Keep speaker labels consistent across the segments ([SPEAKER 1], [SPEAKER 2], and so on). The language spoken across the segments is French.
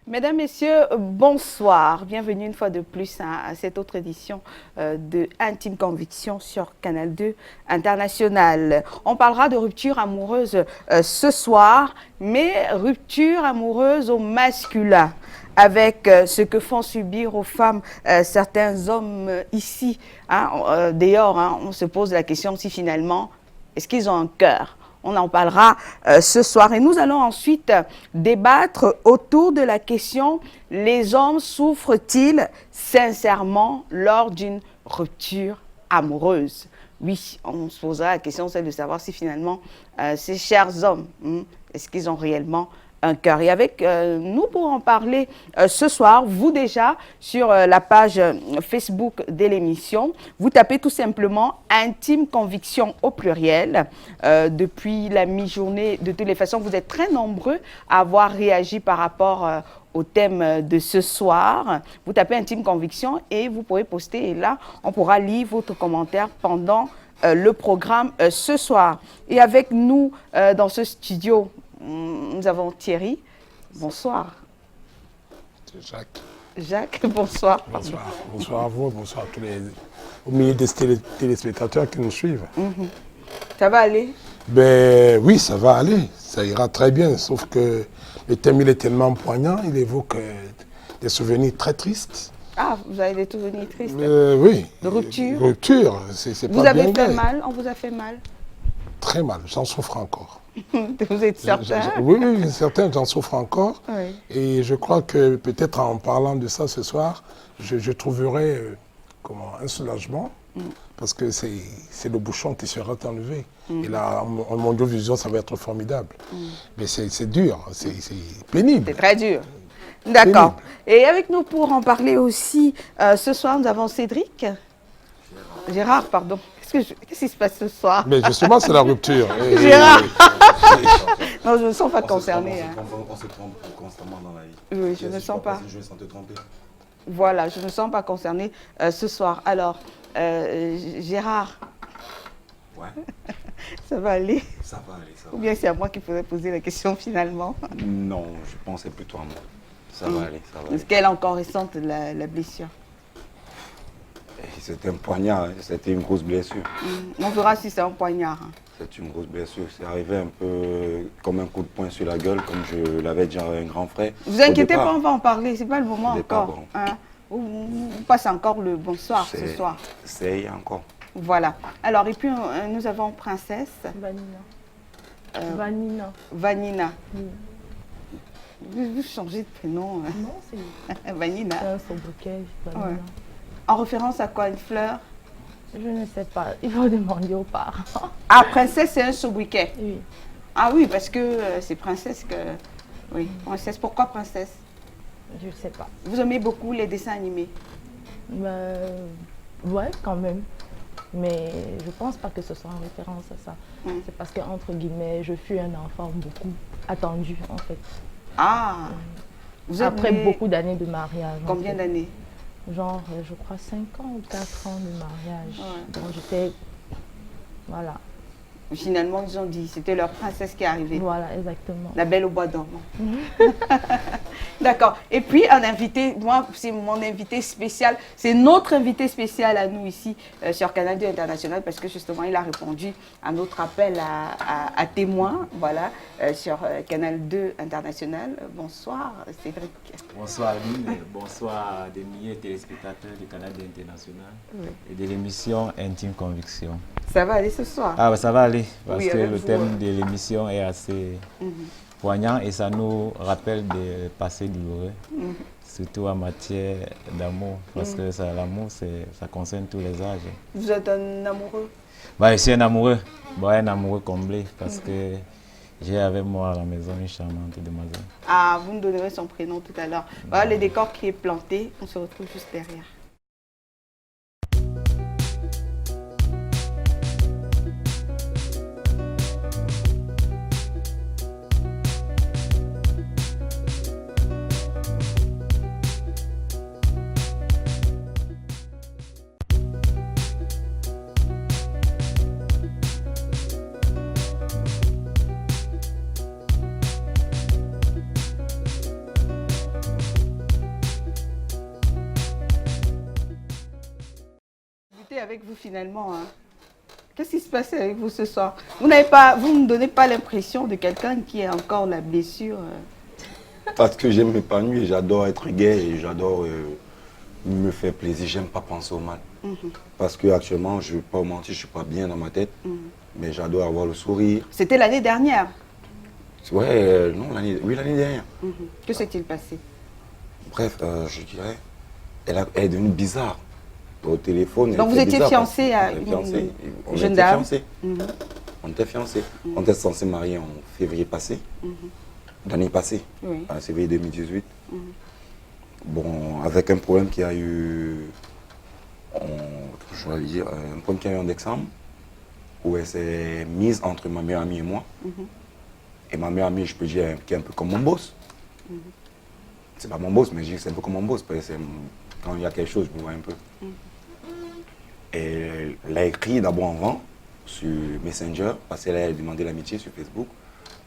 [SPEAKER 1] Mesdames, Messieurs, bonsoir. Bienvenue une fois de plus à cette autre édition de Intime Conviction sur Canal 2 International. On parlera de rupture amoureuse ce soir, mais rupture amoureuse au masculin, avec ce que font subir aux femmes certains hommes ici. D'ailleurs, on se pose la question si finalement, est-ce qu'ils ont un cœur ? On en parlera ce soir. Et nous allons ensuite débattre autour de la question: les hommes souffrent-ils sincèrement lors d'une rupture amoureuse? Oui, on se posera la question, c'est de savoir si finalement ces chers hommes, est-ce qu'ils ont réellement un cœur? Et avec nous pour en parler ce soir, vous déjà sur la page Facebook de l'émission, vous tapez tout simplement Intime Conviction au pluriel. Depuis la mi-journée, de toutes les façons, vous êtes très nombreux à avoir réagi par rapport au thème de ce soir. Vous tapez Intime Conviction et vous pourrez poster, et là, on pourra lire votre commentaire pendant le programme ce soir. Et avec nous dans ce studio, nous avons Thierry. Bonsoir.
[SPEAKER 2] Jacques.
[SPEAKER 1] Jacques, bonsoir.
[SPEAKER 2] Bonsoir. Bonsoir à vous, bonsoir à tous les au milieu des téléspectateurs qui nous suivent.
[SPEAKER 1] Ça va aller?
[SPEAKER 2] Ben oui, ça va aller. Ça ira très bien, sauf que le thème il est tellement poignant, il évoque des souvenirs très tristes.
[SPEAKER 1] Ah, vous avez des souvenirs tristes?
[SPEAKER 2] Oui.
[SPEAKER 1] De rupture?
[SPEAKER 2] Rupture, c'est pas bien.
[SPEAKER 1] Vous avez fait mal? On vous a fait mal?
[SPEAKER 2] Très mal, j'en souffre encore.
[SPEAKER 1] Vous êtes certain?
[SPEAKER 2] Oui, certain, j'en souffre encore.
[SPEAKER 1] Oui.
[SPEAKER 2] Et je crois que peut-être en parlant de ça ce soir, je trouverai un soulagement, parce que c'est le bouchon qui sera enlevé. Et là, en Mondiovision, ça va être formidable. Mais c'est dur, c'est pénible.
[SPEAKER 1] C'est très dur. D'accord. Et avec nous pour en parler aussi, ce soir, nous avons Cédric. Gérard, pardon. Qu'est-ce qui se passe ce soir?
[SPEAKER 2] Mais justement, c'est la rupture.
[SPEAKER 1] Gérard. Non, je ne me sens pas concernée.
[SPEAKER 3] On se trompe constamment dans la vie.
[SPEAKER 1] Oui, je ne me sens pas.
[SPEAKER 3] Je sans te tromper.
[SPEAKER 1] Voilà, je ne me sens pas concernée ce soir. Alors, Gérard.
[SPEAKER 3] Ouais.
[SPEAKER 1] Ça va aller?
[SPEAKER 3] Ça va aller, ça va.
[SPEAKER 1] Ou bien c'est à moi qui faudrait poser la question finalement?
[SPEAKER 3] Non, je pensais plutôt à moi. Ça va aller, ça va aller.
[SPEAKER 1] Est-ce qu'elle est encore récente, la blessure?
[SPEAKER 3] C'était un poignard, hein. C'était une grosse blessure.
[SPEAKER 1] On verra si c'est un poignard.
[SPEAKER 3] C'est une grosse blessure. C'est arrivé un peu comme un coup de poing sur la gueule, comme je l'avais dit à un grand frère.
[SPEAKER 1] Vous inquiétez pas, on va en parler. C'est pas le moment
[SPEAKER 3] départ,
[SPEAKER 1] encore.
[SPEAKER 3] bon.
[SPEAKER 1] Vous passez encore le bonsoir ce soir.
[SPEAKER 3] C'est encore.
[SPEAKER 1] Voilà. Alors, et puis nous avons Princesse.
[SPEAKER 4] Vanina.
[SPEAKER 1] Vanina.
[SPEAKER 4] Oui.
[SPEAKER 1] Vous changez de prénom.
[SPEAKER 4] Non, c'est
[SPEAKER 1] Vanina.
[SPEAKER 4] un sobriquet, Vanina.
[SPEAKER 1] Ouais. En référence à quoi? Une fleur?
[SPEAKER 4] Je ne sais pas. Il faut demander aux parents.
[SPEAKER 1] Ah, Princesse, c'est un sobriquet.
[SPEAKER 4] Oui.
[SPEAKER 1] Ah oui, parce que c'est Princesse que... Oui, Princesse. Pourquoi Princesse?
[SPEAKER 4] Je ne sais pas.
[SPEAKER 1] Vous aimez beaucoup les dessins animés?
[SPEAKER 4] Ouais, quand même. Mais je pense pas que ce soit en référence à ça. C'est parce que, entre guillemets, je fus un enfant beaucoup attendu, en fait.
[SPEAKER 1] Ah
[SPEAKER 4] Après beaucoup d'années de mariage.
[SPEAKER 1] Combien d'années?
[SPEAKER 4] Genre, je crois 5 ans ou 4 ans de mariage.
[SPEAKER 1] Ouais.
[SPEAKER 4] Donc j'étais... Voilà.
[SPEAKER 1] Finalement, ils ont dit, c'était leur princesse qui est arrivée.
[SPEAKER 4] Voilà, exactement.
[SPEAKER 1] La belle au bois dormant. D'accord. Et puis, un invité, moi, c'est mon invité spécial, c'est notre invité spécial à nous ici sur Canal 2 International, parce que justement, il a répondu à notre appel à témoins, voilà, sur Canal 2 International. Bonsoir, Cédric.
[SPEAKER 5] Bonsoir, Lune. Bonsoir à des milliers de téléspectateurs du Canal 2 International et de l'émission Intime Conviction.
[SPEAKER 1] Ça va aller ce soir?
[SPEAKER 5] Ah, ça va aller, parce
[SPEAKER 1] Oui,
[SPEAKER 5] que
[SPEAKER 1] avec
[SPEAKER 5] le
[SPEAKER 1] vous,
[SPEAKER 5] thème de l'émission est assez poignant et ça nous rappelle des passés douloureux, surtout en matière d'amour, parce que l'amour, ça concerne tous les âges.
[SPEAKER 1] Vous êtes un amoureux?
[SPEAKER 5] Bah, je suis un amoureux, un amoureux comblé, parce que j'ai avec moi à la maison une charmante demoiselle.
[SPEAKER 1] Ah, vous me donnerez son prénom tout à l'heure. Voilà le décor qui est planté, on se retrouve juste derrière. passé avec vous finalement, hein? Qu'est-ce qui se passe avec vous ce soir? Vous ne donnez pas l'impression de quelqu'un qui a encore la blessure.
[SPEAKER 3] Parce que j'aime m'épanouir, j'adore être gay et j'adore me faire plaisir, j'aime pas penser au mal. Parce qu'actuellement, je ne vais pas vous mentir, je ne suis pas bien dans ma tête, mais j'adore avoir le sourire.
[SPEAKER 1] C'était l'année dernière.
[SPEAKER 3] Ouais, non, oui, l'année dernière.
[SPEAKER 1] Que s'est-il passé?
[SPEAKER 3] Bref, je dirais, elle est devenue bizarre. Au téléphone.
[SPEAKER 1] Donc vous étiez fiancé à une jeune dame?
[SPEAKER 3] On était fiancés. On était censé marier en février passé, l'année passée,
[SPEAKER 1] Oui.
[SPEAKER 3] en février 2018. Bon, avec un problème qui a eu, je vais dire, un problème qui a eu en décembre, où elle s'est mise entre ma meilleure amie et moi. Et ma meilleure amie, je peux dire, qui est un peu comme mon boss. C'est pas mon boss, mais je dis que c'est un peu comme mon boss, parce que quand il y a quelque chose, je me vois un peu. Et elle a écrit d'abord en vent sur Messenger, parce qu'elle a demandé l'amitié sur Facebook.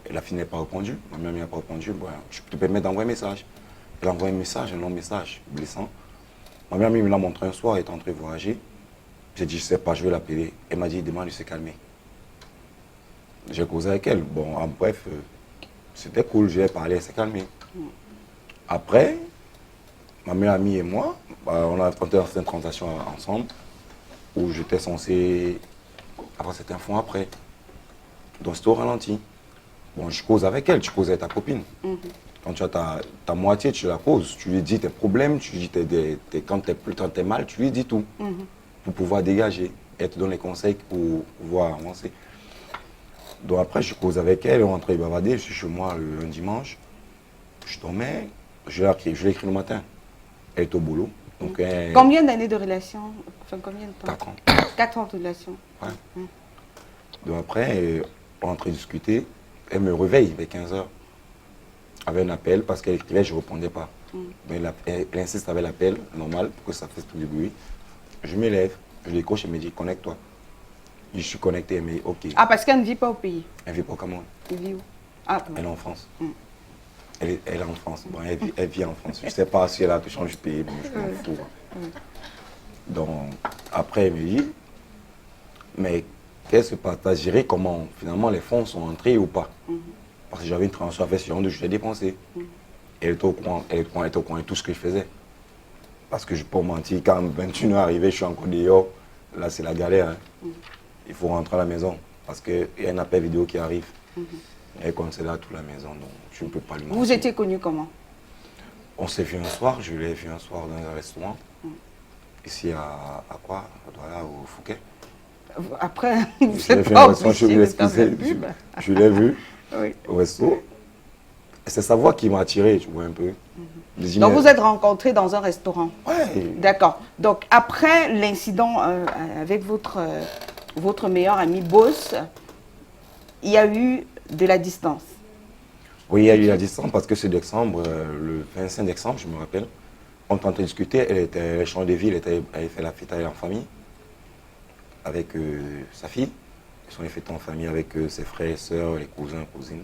[SPEAKER 3] Et la fille n'a pas répondu. Ma mère n'a pas répondu. Bon, je te permets d'envoyer un message. Elle a envoyé un message, un long message, blessant. Ma mère me l'a montré un soir, elle était en train de voyager. J'ai dit, je ne sais pas, je vais l'appeler. Elle m'a dit, demande de se calmer. J'ai causé avec elle. Bon, en bref, c'était cool, j'ai parlé, elle s'est calmée. Après, ma meilleure amie et moi, on a tenté de faire une transaction ensemble, où j'étais censé avoir cette info après. Donc c'était au ralenti. Bon, je cause avec elle, tu causes avec ta copine. Quand tu as ta moitié, tu la causes. Tu lui dis tes problèmes, tu lui dis quand tu es mal, tu lui dis tout. Pour pouvoir dégager. Elle te donne les conseils pour pouvoir avancer. Donc après, je cause avec elle, on rentrait bavarder, je suis chez moi un dimanche. Je dormais, je l'ai écrit le matin. Elle est au boulot. Donc,
[SPEAKER 1] combien d'années de relation? Enfin, combien de temps?
[SPEAKER 3] 4 ans.
[SPEAKER 1] 4 ans de relation.
[SPEAKER 3] Ouais. Donc après, on est en train de discuter. Elle me réveille vers 15h avec un appel parce qu'elle écrivait, je ne répondais pas. Mais elle insiste avec l'appel normal pour que ça fasse tout du bruit. Je me lève, je décroche et me dit connecte-toi. Je suis connecté, elle me dit ok.
[SPEAKER 1] Ah, parce qu'elle ne vit pas au pays.
[SPEAKER 3] Elle ne vit pas au Cameroun.
[SPEAKER 1] Elle vit où? Ah,
[SPEAKER 3] Elle est en France. Elle est en France. Bon, elle vit en France. Je ne sais pas si elle a tout changé de pays, mais je m'en fous. Donc, après, elle me dit, mais qu'est-ce que tu as géré? Comment finalement les fonds sont entrés ou pas? Parce que j'avais une transaction à faire sur je l'ai dépensé. Elle était au courant, elle était au courant de tout ce que je faisais. Parce que je ne peux pas mentir, quand 21h est arrivé, je suis encore dehors. Là, c'est la galère. Hein. Il faut rentrer à la maison parce qu'il y a un appel vidéo qui arrive. Elle connaissait là toute la maison, donc je ne peux pas lui mentir.
[SPEAKER 1] vous étiez connu comment?
[SPEAKER 3] On s'est vu un soir, je l'ai vu un soir dans un restaurant. Ici à quoi? Voilà, au Fouquet.
[SPEAKER 1] Après,
[SPEAKER 3] Je l'ai vu un restaurant, je l'ai vu
[SPEAKER 1] oui.
[SPEAKER 3] au resto. C'est sa voix qui m'a attiré, tu vois un peu.
[SPEAKER 1] Donc vous êtes rencontrés dans un restaurant?
[SPEAKER 3] Ouais.
[SPEAKER 1] D'accord. Donc après l'incident avec votre meilleur ami Boss, il y a eu de la distance?
[SPEAKER 3] Oui, il y a eu la distance parce que ce décembre, le 25 décembre, je me rappelle, on était en train de discuter, elle changeait de ville, elle fait la fête en famille avec sa fille. Ils sont les fêtes en famille avec ses frères et sœurs, les cousins, cousines.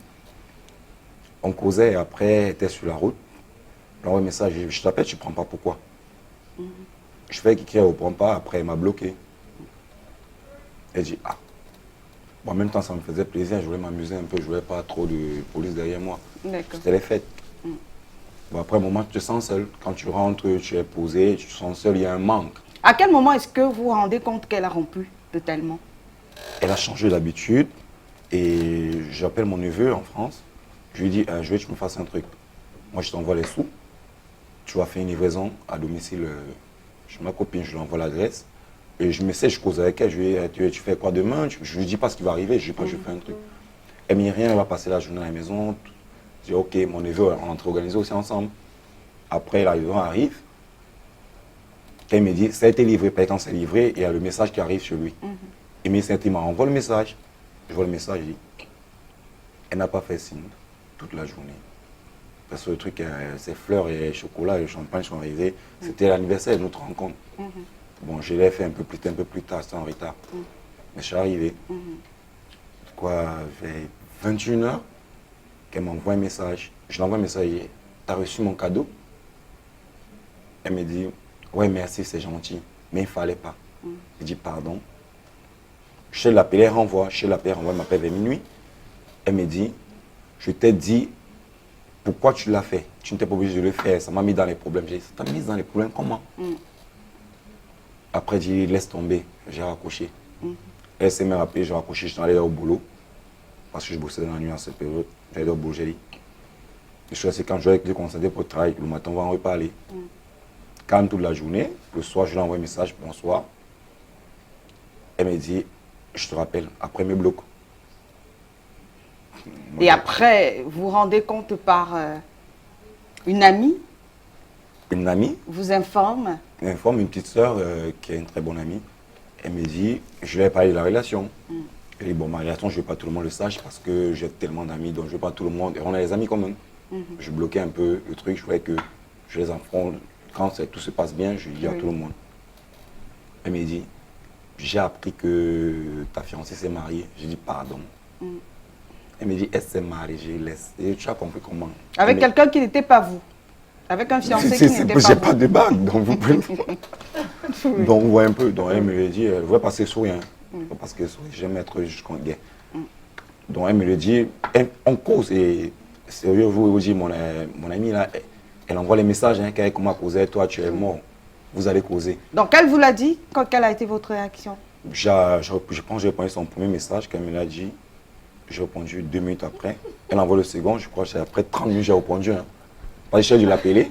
[SPEAKER 3] On causait et après, elle était sur la route. J'envoie un message, je t'appelle, tu ne prends pas, pourquoi? Je fais qu'elle ne prend pas, après elle m'a bloqué. Elle dit, ah. Bon, en même temps, ça me faisait plaisir, je voulais m'amuser un peu, je ne voulais pas trop de police derrière moi. C'était les fêtes. Bon, après un moment, tu te sens seul. Quand tu rentres, tu es posé, tu te sens seul, il y a un manque.
[SPEAKER 1] À quel moment est-ce que vous vous rendez compte qu'elle a rompu totalement?
[SPEAKER 3] Elle a changé d'habitude et j'appelle mon neveu en France. Je lui dis, je veux que tu me fasses un truc. Moi, je t'envoie les sous. Tu vas faire une livraison à domicile chez ma copine, je lui envoie l'adresse. Et je me sais, je cause avec elle, je lui dis, tu fais quoi demain? Je lui dis pas ce qui va arriver, je lui dis pas, je fais un truc. Elle me dit rien, elle va passer la journée à la maison. Je dis, ok, mon neveu, on est en train d'organiser aussi ensemble. Après, la livraison arrive. Elle me dit, ça a été livré, quand c'est livré, il y a le message qui arrive sur lui. Il me dit, il m'envoie le message. Je vois le message, je dis, elle n'a pas fait signe toute la journée. Parce que le truc, ces fleurs et chocolat et le champagne sont arrivés. C'était l'anniversaire de notre rencontre. Bon, je l'ai fait un peu plus tard, c'était en retard. Mais je suis arrivé. Quoi, vers 21h, qu'elle m'envoie un message. Je l'envoie un message, tu as reçu mon cadeau? Elle me dit, ouais, merci, c'est gentil, mais il ne fallait pas. Je dis pardon. Je l'appelle, elle renvoie. Je l'appelle, elle m'appelle vers minuit. Elle me dit, je t'ai dit, pourquoi tu l'as fait? Tu n'étais pas obligé de le faire, ça m'a mis dans les problèmes. J'ai dit, ça t'a mis dans les problèmes, comment? Après, j'ai dit, laisse tomber. J'ai raccroché. Elle s'est même rappelée, j'ai raccroché, je suis allé au boulot. Parce que je bossais dans la nuit à cette période. J'allais au boulot, j'ai dit. Je suis resté quand je vais concentré pour le travail. Le matin, on va en reparler. Calme toute la journée. Le soir, je lui envoie un message, bonsoir. Elle me dit, je te rappelle, après mes blocs.
[SPEAKER 1] Et après, vous vous rendez compte par une amie
[SPEAKER 3] Une amie
[SPEAKER 1] vous informe.
[SPEAKER 3] informe une petite soeur qui est une très bonne amie. Elle me dit, je lui ai parlé de la relation. Elle dit, bon, ma relation, je ne veux pas que tout le monde le sache parce que j'ai tellement d'amis, donc je ne veux pas que tout le monde. Et on a des amis communs. Je bloquais un peu le truc, je voulais que je les affronte. Quand tout se passe bien, je dis à tout le monde. Elle me dit, j'ai appris que ta fiancée s'est mariée. J'ai dit, pardon. Elle me dit, elle s'est mariée, je laisse. Et tu as compris comment?
[SPEAKER 1] Avec quelqu'un qui n'était pas vous. Avec un fiancé qui n'était pas
[SPEAKER 3] J'ai
[SPEAKER 1] vous.
[SPEAKER 3] pas de bague, donc vous pouvez. Donc vous voyez un peu. Donc elle me dit, elle veut passer sur rien. Parce que j'aime être jusqu'en gay. Donc elle me le dit, on cause. Et sérieux, vous dites, mon amie là, elle envoie les messages, hein, qu'elle comment causer, toi tu es mort. Vous allez causer.
[SPEAKER 1] Donc elle vous l'a dit, quelle a été votre réaction?
[SPEAKER 3] Je pense que j'ai répondu son premier message qu'elle me l'a dit. J'ai répondu 2 minutes après. Elle envoie le second, je crois que c'est après 30 minutes j'ai répondu. Hein. Parce que j'ai dû l'appeler.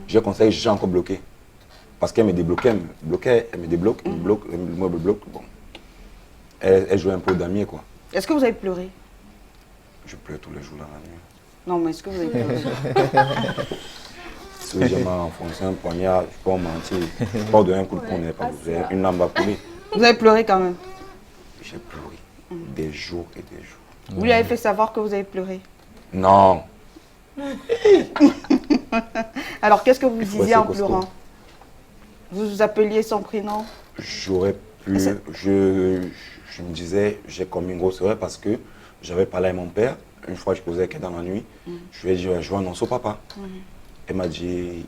[SPEAKER 3] J'ai conseillé, j'ai encore bloqué. Parce qu'elle me débloquait, elle me débloque, elle me bloque, elle me bloque. Bon. Elle jouait un peu d'amis, quoi.
[SPEAKER 1] Est-ce que vous avez pleuré?
[SPEAKER 3] Je pleure tous les jours dans la nuit.
[SPEAKER 1] Non, mais est-ce que vous avez pleuré?
[SPEAKER 3] Si j'ai mal enfoncé un poignard, je ne peux pas mentir. Pas de un coup de poing, n'est pas besoin. Une lampe va couler.
[SPEAKER 1] Vous avez pleuré quand même?
[SPEAKER 3] J'ai pleuré des jours et des jours.
[SPEAKER 1] Vous lui avez fait savoir que vous avez pleuré?
[SPEAKER 3] Non.
[SPEAKER 1] Alors, qu'est-ce que vous disiez
[SPEAKER 3] c'est
[SPEAKER 1] en
[SPEAKER 3] costaud.
[SPEAKER 1] pleurant? Vous vous appeliez son prénom?
[SPEAKER 3] J'aurais pu. Je me disais, j'ai commis une grosse erreur parce que j'avais parlé à mon père. Une fois, je posais quelqu'un dans la nuit. Je lui ai dit, je vais annoncer au papa. Elle m'a dit,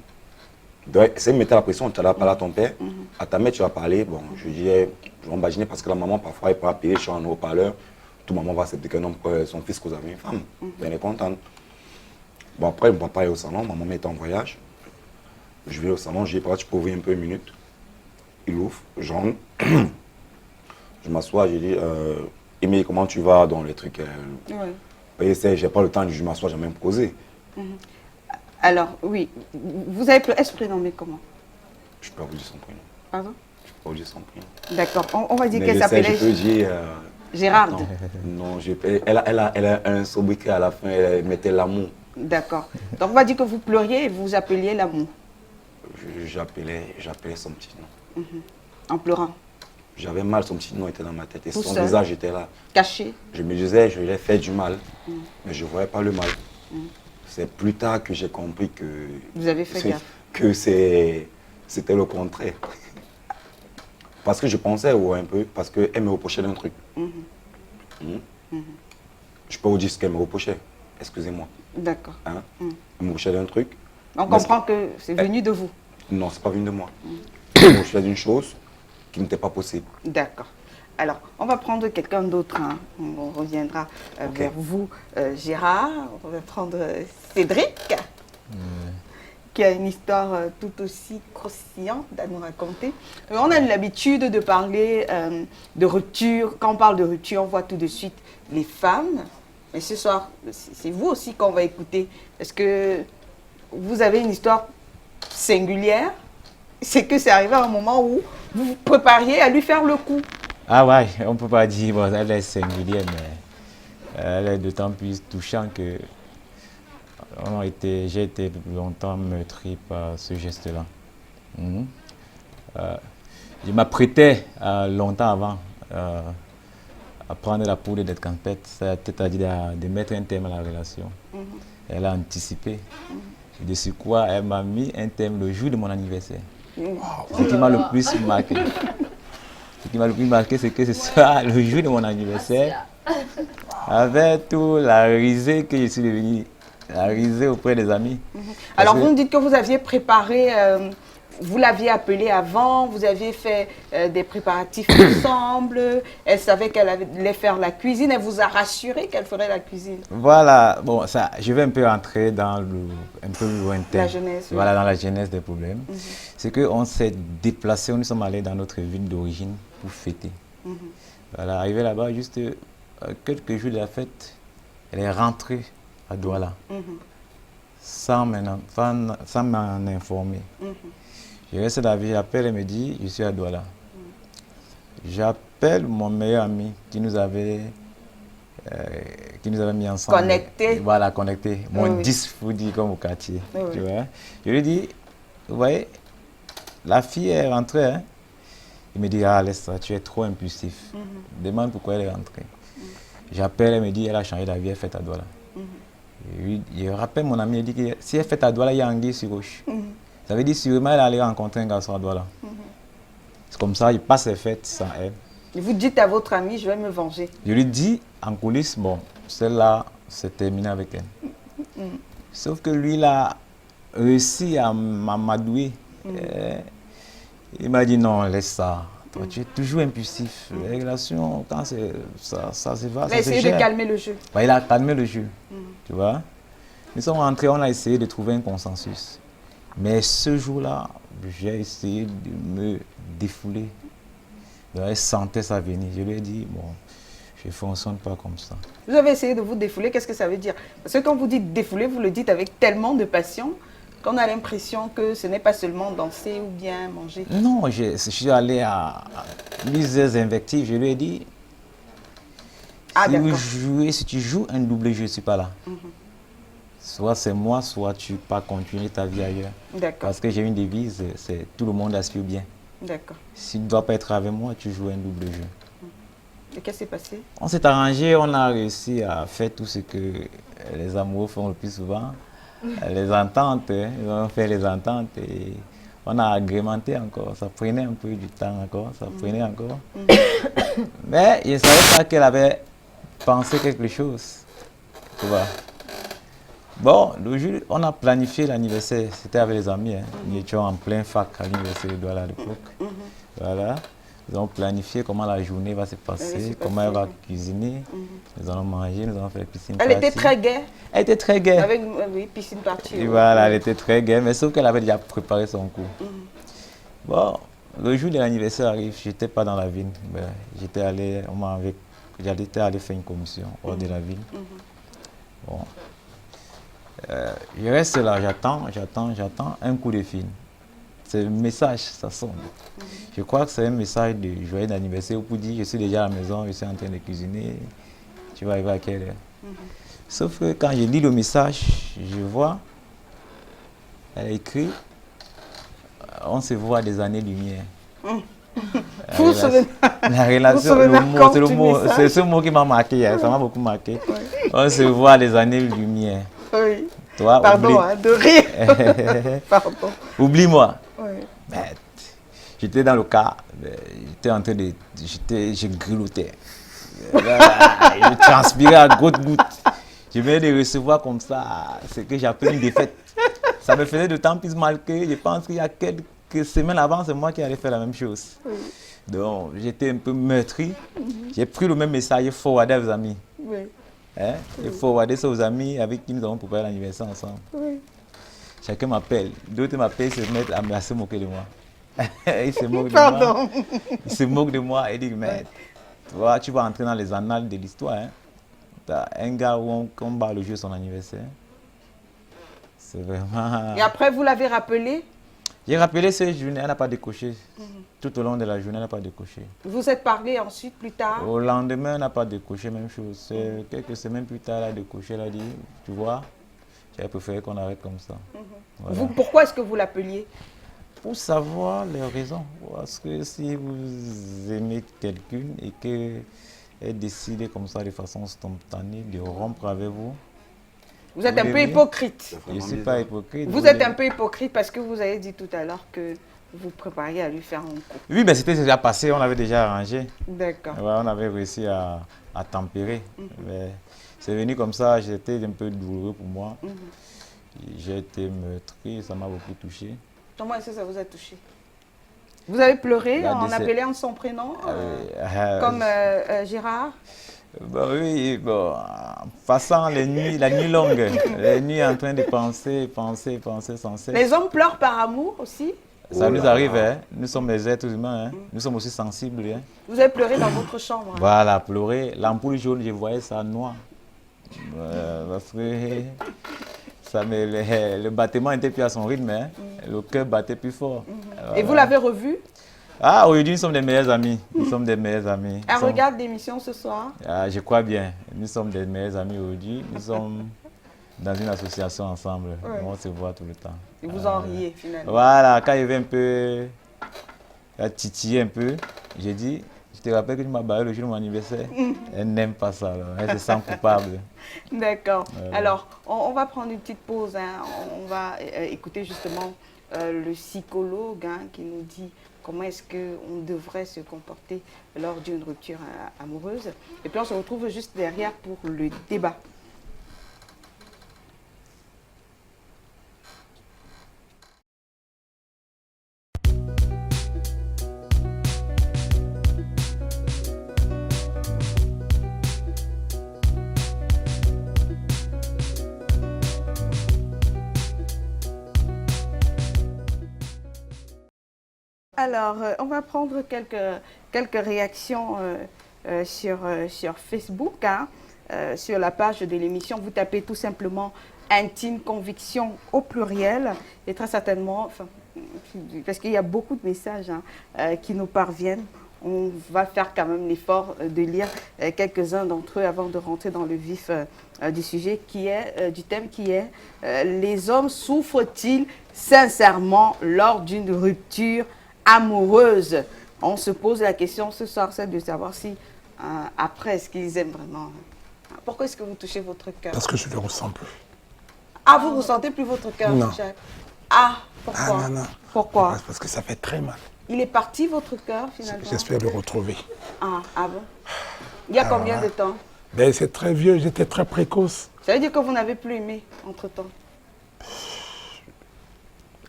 [SPEAKER 3] essaye de mettre la pression, tu as parlé à ton père. À ta mère, tu vas parler. Bon, je lui disais, je m'imaginer parce que la maman, parfois, elle peut appeler, je suis en haut-parleur. Tout maman va accepter qu'un homme, son fils cause avec une femme. Elle est contente. Bon, après, mon papa est au salon, ma maman est en voyage. Je vais au salon, je lui dis, tu peux ouvrir un peu une minute. Il ouvre, j'entre. Je m'assois, je dis, Émile, comment tu vas dans les trucs
[SPEAKER 1] Oui.
[SPEAKER 3] j'ai pas le temps, je m'assois, j'ai même posé.
[SPEAKER 1] Alors, oui. Vous avez pleuré. Est-ce prénommé comment?
[SPEAKER 3] Je peux pas vous dire son prénom.
[SPEAKER 1] Pardon?
[SPEAKER 3] Je peux pas vous dire son prénom.
[SPEAKER 1] D'accord. On va dire
[SPEAKER 3] Mais
[SPEAKER 1] qu'elle
[SPEAKER 3] je sais,
[SPEAKER 1] s'appelait
[SPEAKER 3] je peux dire.
[SPEAKER 1] Gérard.
[SPEAKER 3] Non, elle a un sobriquet à la fin, elle mettait l'amour.
[SPEAKER 1] D'accord. Donc, on va dire que vous pleuriez et vous appeliez l'amour.
[SPEAKER 3] J'appelais son petit nom.
[SPEAKER 1] En pleurant.
[SPEAKER 3] J'avais mal, son petit nom était dans ma tête et
[SPEAKER 1] Tout
[SPEAKER 3] son
[SPEAKER 1] seul.
[SPEAKER 3] visage était là.
[SPEAKER 1] Caché.
[SPEAKER 3] Je me disais, je lui ai fait du mal, mais je ne voyais pas le mal. C'est plus tard que j'ai compris que,
[SPEAKER 1] Vous avez fait gaffe.
[SPEAKER 3] que c'était le contraire. Parce que je pensais un peu, parce qu'elle me reprochait d'un truc. Je peux vous dire ce qu'elle me reprochait, excusez-moi.
[SPEAKER 1] D'accord.
[SPEAKER 3] Hein? Elle me reprochait d'un truc.
[SPEAKER 1] On comprend que c'est venu de vous.
[SPEAKER 3] Non, c'est pas venu de moi. Elle me reprochait d'une chose qui n'était pas possible.
[SPEAKER 1] D'accord. Alors, on va prendre quelqu'un d'autre. Hein. On reviendra vers vous, Gérard. On va prendre Cédric, qui a une histoire tout aussi croustillante à nous raconter. On a l'habitude de parler de rupture. Quand on parle de rupture, on voit tout de suite les femmes. Mais ce soir, c'est vous aussi qu'on va écouter. Est-ce que vous avez une histoire singulière? C'est que c'est arrivé à un moment où vous vous prépariez à lui faire le coup.
[SPEAKER 5] Ah ouais, on ne peut pas dire, bon, elle est singulière, mais elle est d'autant plus touchante que j'ai été longtemps meurtri par ce geste-là. Je m'apprêtais longtemps avant à prendre la poudre de campette, c'est-à-dire de mettre un terme à la relation. Elle a anticipé. Et de ce quoi, elle m'a mis un terme le jour de mon anniversaire. Ce qui m'a le plus marqué. Ce qui m'a le plus marqué, c'est que ce soit le jour de mon anniversaire, avec toute la risée que je suis devenu, la risée auprès des amis.
[SPEAKER 1] Alors, vous me dites que vous aviez préparé vous l'aviez appelée avant, vous aviez fait des préparatifs ensemble, elle savait qu'elle allait faire la cuisine, elle vous a rassuré qu'elle ferait la cuisine.
[SPEAKER 5] Voilà, bon, ça, je vais un peu entrer dans un peu lointain.
[SPEAKER 1] La jeunesse, oui.
[SPEAKER 5] Voilà, dans la genèse des problèmes. C'est qu'on s'est déplacé, nous sommes allés dans notre ville d'origine pour fêter. Voilà, arrivé là-bas, juste quelques jours de la fête, elle est rentrée à Douala, sans m'en informer. Je reste dans la ville, j'appelle et me dit, je suis à Douala. J'appelle mon meilleur ami qui nous avait mis ensemble.
[SPEAKER 1] Connecté.
[SPEAKER 5] Voilà, connecté. Mon
[SPEAKER 1] Oui.
[SPEAKER 5] 10 foodie comme au quartier.
[SPEAKER 1] Oui.
[SPEAKER 5] Tu vois? Je lui dis, vous voyez, la fille est rentrée. Hein? Il me dit, ah, laisse ça, tu es trop impulsif. Demande pourquoi elle est rentrée. J'appelle, elle me dit, elle a changé d'avis, elle fait à Douala. Je rappelle mon ami, il dit que si elle fait à Douala, il y a Anguille sur roche. Ça veut dire sûrement elle allait rencontrer un garçon à Douala. C'est comme ça, il passe les fêtes sans elle.
[SPEAKER 1] Et vous dites à votre ami, je vais me venger.
[SPEAKER 5] Je lui dis en coulisses, bon, celle-là, c'est terminé avec elle. Sauf que lui, il a réussi à m'amadouer. Il m'a dit non, laisse ça. Toi, tu es toujours impulsif. Les relations, quand ça se va,
[SPEAKER 1] Il a
[SPEAKER 5] ça se
[SPEAKER 1] essayé de
[SPEAKER 5] gère.
[SPEAKER 1] calmer le jeu.
[SPEAKER 5] Bah, il a calmé le jeu. Tu vois? Nous sommes rentrés, on a essayé de trouver un consensus. Mais ce jour-là, j'ai essayé de me défouler. Elle sentait ça venir. Je lui ai dit, bon, je ne fonctionne pas comme ça.
[SPEAKER 1] Vous avez essayé de vous défouler, qu'est-ce que ça veut dire? Parce que quand vous dites défouler, vous le dites avec tellement de passion qu'on a l'impression que ce n'est pas seulement danser ou bien manger.
[SPEAKER 5] Non, je suis allé à plusieurs invectives. Je lui ai dit,
[SPEAKER 1] Ah,
[SPEAKER 5] si,
[SPEAKER 1] d'accord.
[SPEAKER 5] si tu joues un double jeu, je ne suis pas là. Soit c'est moi, soit tu pas continuer ta vie ailleurs.
[SPEAKER 1] D'accord,
[SPEAKER 5] Parce que j'ai une devise, c'est tout le monde aspire bien.
[SPEAKER 1] d'accord.
[SPEAKER 5] Si tu ne dois pas être avec moi, tu joues un double jeu.
[SPEAKER 1] Et qu'est-ce qui s'est passé?
[SPEAKER 5] On s'est arrangé, on a réussi à faire tout ce que les amoureux font le plus souvent. Les ententes, hein, ils ont fait les ententes et on a agrémenté encore. Ça prenait un peu du temps encore, ça prenait encore. Mais je ne savais pas qu'elle avait pensé quelque chose. Tu vois. Bon, le jour, on a planifié l'anniversaire, c'était avec les amis. Hein. Nous étions en plein fac à l'université de Douala à l'époque. Voilà. Nous avons planifié comment la journée va se passer, comment elle va cuisiner. Nous allons manger, nous allons faire piscine
[SPEAKER 1] Elle
[SPEAKER 5] party.
[SPEAKER 1] était très gaie,
[SPEAKER 5] Elle était très gaie.
[SPEAKER 1] avec oui, piscine partie.
[SPEAKER 5] Et voilà, elle était très gaie, mais sauf qu'elle avait déjà préparé son coup. Bon, le jour de l'anniversaire arrive, je n'étais pas dans la ville. Ben, j'étais allé faire une commission hors de la ville. Bon. Je reste là, j'attends, un coup de fil. C'est le message, ça sonne. Je crois que c'est un message de joyeux d'anniversaire pour dire je suis déjà à la maison, je suis en train de cuisiner, tu vas arriver à quelle heure. Sauf que quand je lis le message, je vois, elle a écrit, on se voit des années-lumière.
[SPEAKER 1] Vous vous souvenez?
[SPEAKER 5] La relation,
[SPEAKER 1] Vous souvenez encore du message?
[SPEAKER 5] c'est ce mot qui m'a marqué, hein, ça m'a beaucoup marqué. On se voit des années-lumière.
[SPEAKER 1] Oui.
[SPEAKER 5] Toi,
[SPEAKER 1] Pardon
[SPEAKER 5] oublie.
[SPEAKER 1] hein, de rire. Pardon.
[SPEAKER 5] Oublie-moi.
[SPEAKER 1] Oui.
[SPEAKER 5] Mais j'étais dans le car, j'étais en train de. Je grelottais. Je transpirais à gouttes. Je venais de recevoir comme ça ce que j'appelle une défaite. Ça me faisait d'autant plus mal que je pense qu'il y a quelques semaines avant, c'est moi qui allais faire la même chose. Donc j'étais un peu meurtri. J'ai pris le même message et forwardé aux amis.
[SPEAKER 1] Oui.
[SPEAKER 5] Hein? Et forwardé ça aux amis avec qui nous avons préparé l'anniversaire ensemble.
[SPEAKER 1] Oui.
[SPEAKER 5] Chacun m'appelle. D'autres m'appellent, ils se mettent à se moquer de moi. Ils se moquent de
[SPEAKER 1] Pardon.
[SPEAKER 5] moi. Ils se moquent de moi et disent, mais tu vas entrer dans les annales de l'histoire. Hein? T'as un gars où on bat le jeu son anniversaire. C'est vraiment...
[SPEAKER 1] Et après, vous l'avez rappelé?
[SPEAKER 5] J'ai rappelé cette journée, elle n'a pas décoché. Tout au long de la journée, elle n'a pas décoché.
[SPEAKER 1] Vous êtes parlé ensuite, plus tard?
[SPEAKER 5] Au lendemain, elle n'a pas décoché, même chose. Quelques semaines plus tard, elle a décoché, elle a dit, tu vois, j'avais préféré qu'on arrête comme ça. Voilà.
[SPEAKER 1] Vous, pourquoi est-ce que vous l'appeliez?
[SPEAKER 5] Pour savoir les raisons. Parce que si vous aimez quelqu'un et qu'elle décide comme ça de façon spontanée de rompre avec vous,
[SPEAKER 1] Vous êtes un peu
[SPEAKER 5] l'aimez.
[SPEAKER 1] hypocrite.
[SPEAKER 5] Je ne suis pas hypocrite.
[SPEAKER 1] Vous êtes un peu hypocrite parce que vous avez dit tout à l'heure que vous prépariez à lui faire un coup.
[SPEAKER 5] Oui, mais c'était déjà passé, on l'avait déjà arrangé.
[SPEAKER 1] D'accord.
[SPEAKER 5] Ouais, on avait réussi à tempérer. Mais c'est venu comme ça, j'étais un peu douloureux pour moi. J'ai été meurtri, ça m'a beaucoup touché.
[SPEAKER 1] Comment est-ce que ça vous a touché? Vous avez pleuré
[SPEAKER 5] La
[SPEAKER 1] en
[SPEAKER 5] décès-
[SPEAKER 1] appelant son prénom, comme Gérard?
[SPEAKER 5] Bah oui, bon, en passant la nuit longue, les nuits en train de penser sans cesse.
[SPEAKER 1] Les hommes pleurent par amour aussi?
[SPEAKER 5] Ça nous arrive, hein. Nous sommes des êtres humains, hein. Nous sommes aussi sensibles. Hein.
[SPEAKER 1] Vous avez pleuré dans votre chambre?
[SPEAKER 5] Voilà, pleurer. L'ampoule jaune, je voyais ça noir. Parce que le battement était plus à son rythme, hein. Le cœur battait plus fort.
[SPEAKER 1] Et vous l'avez revu?
[SPEAKER 5] Ah, aujourd'hui, nous sommes des meilleurs amis. Nous sommes des meilleurs amis.
[SPEAKER 1] Elle regarde l'émission ce soir?
[SPEAKER 5] Ah, je crois bien. Nous sommes des meilleurs amis aujourd'hui. Nous sommes dans une association ensemble.
[SPEAKER 1] Ouais.
[SPEAKER 5] On se voit tout le temps.
[SPEAKER 1] Et vous en riez finalement?
[SPEAKER 5] Voilà, quand il veut un peu titiller un peu, j'ai dit, je te rappelle que tu m'as barré le jour de mon anniversaire. Elle n'aime pas ça, alors. Elle se sent coupable.
[SPEAKER 1] D'accord. Alors, on va prendre une petite pause. Hein. On va écouter justement le psychologue qui nous dit comment est-ce qu'on devrait se comporter lors d'une rupture amoureuse. Et puis on se retrouve juste derrière pour le débat. Alors, on va prendre quelques réactions sur Facebook, hein, sur la page de l'émission. Vous tapez tout simplement « Intime Conviction » au pluriel et très certainement, enfin, parce qu'il y a beaucoup de messages hein, qui nous parviennent, on va faire quand même l'effort de lire quelques-uns d'entre eux avant de rentrer dans le vif du sujet du thème qui est les hommes souffrent-ils sincèrement lors d'une rupture amoureuse? On se pose la question ce soir, c'est de savoir si après, est-ce qu'ils aiment vraiment? Pourquoi est-ce que vous touchez votre cœur?
[SPEAKER 2] Parce que je ne le ressens plus.
[SPEAKER 1] Ah, vous ne ressentez plus votre cœur,
[SPEAKER 2] Non.
[SPEAKER 1] Jacques? Ah, pourquoi?
[SPEAKER 2] Ah, non.
[SPEAKER 1] Pourquoi?
[SPEAKER 2] Parce que ça fait très mal.
[SPEAKER 1] Il est parti, votre cœur, finalement?
[SPEAKER 2] J'espère le retrouver.
[SPEAKER 1] Ah bon? Il y a combien de temps?
[SPEAKER 2] Ben, c'est très vieux, j'étais très précoce.
[SPEAKER 1] Ça veut dire que vous n'avez plus aimé entre-temps?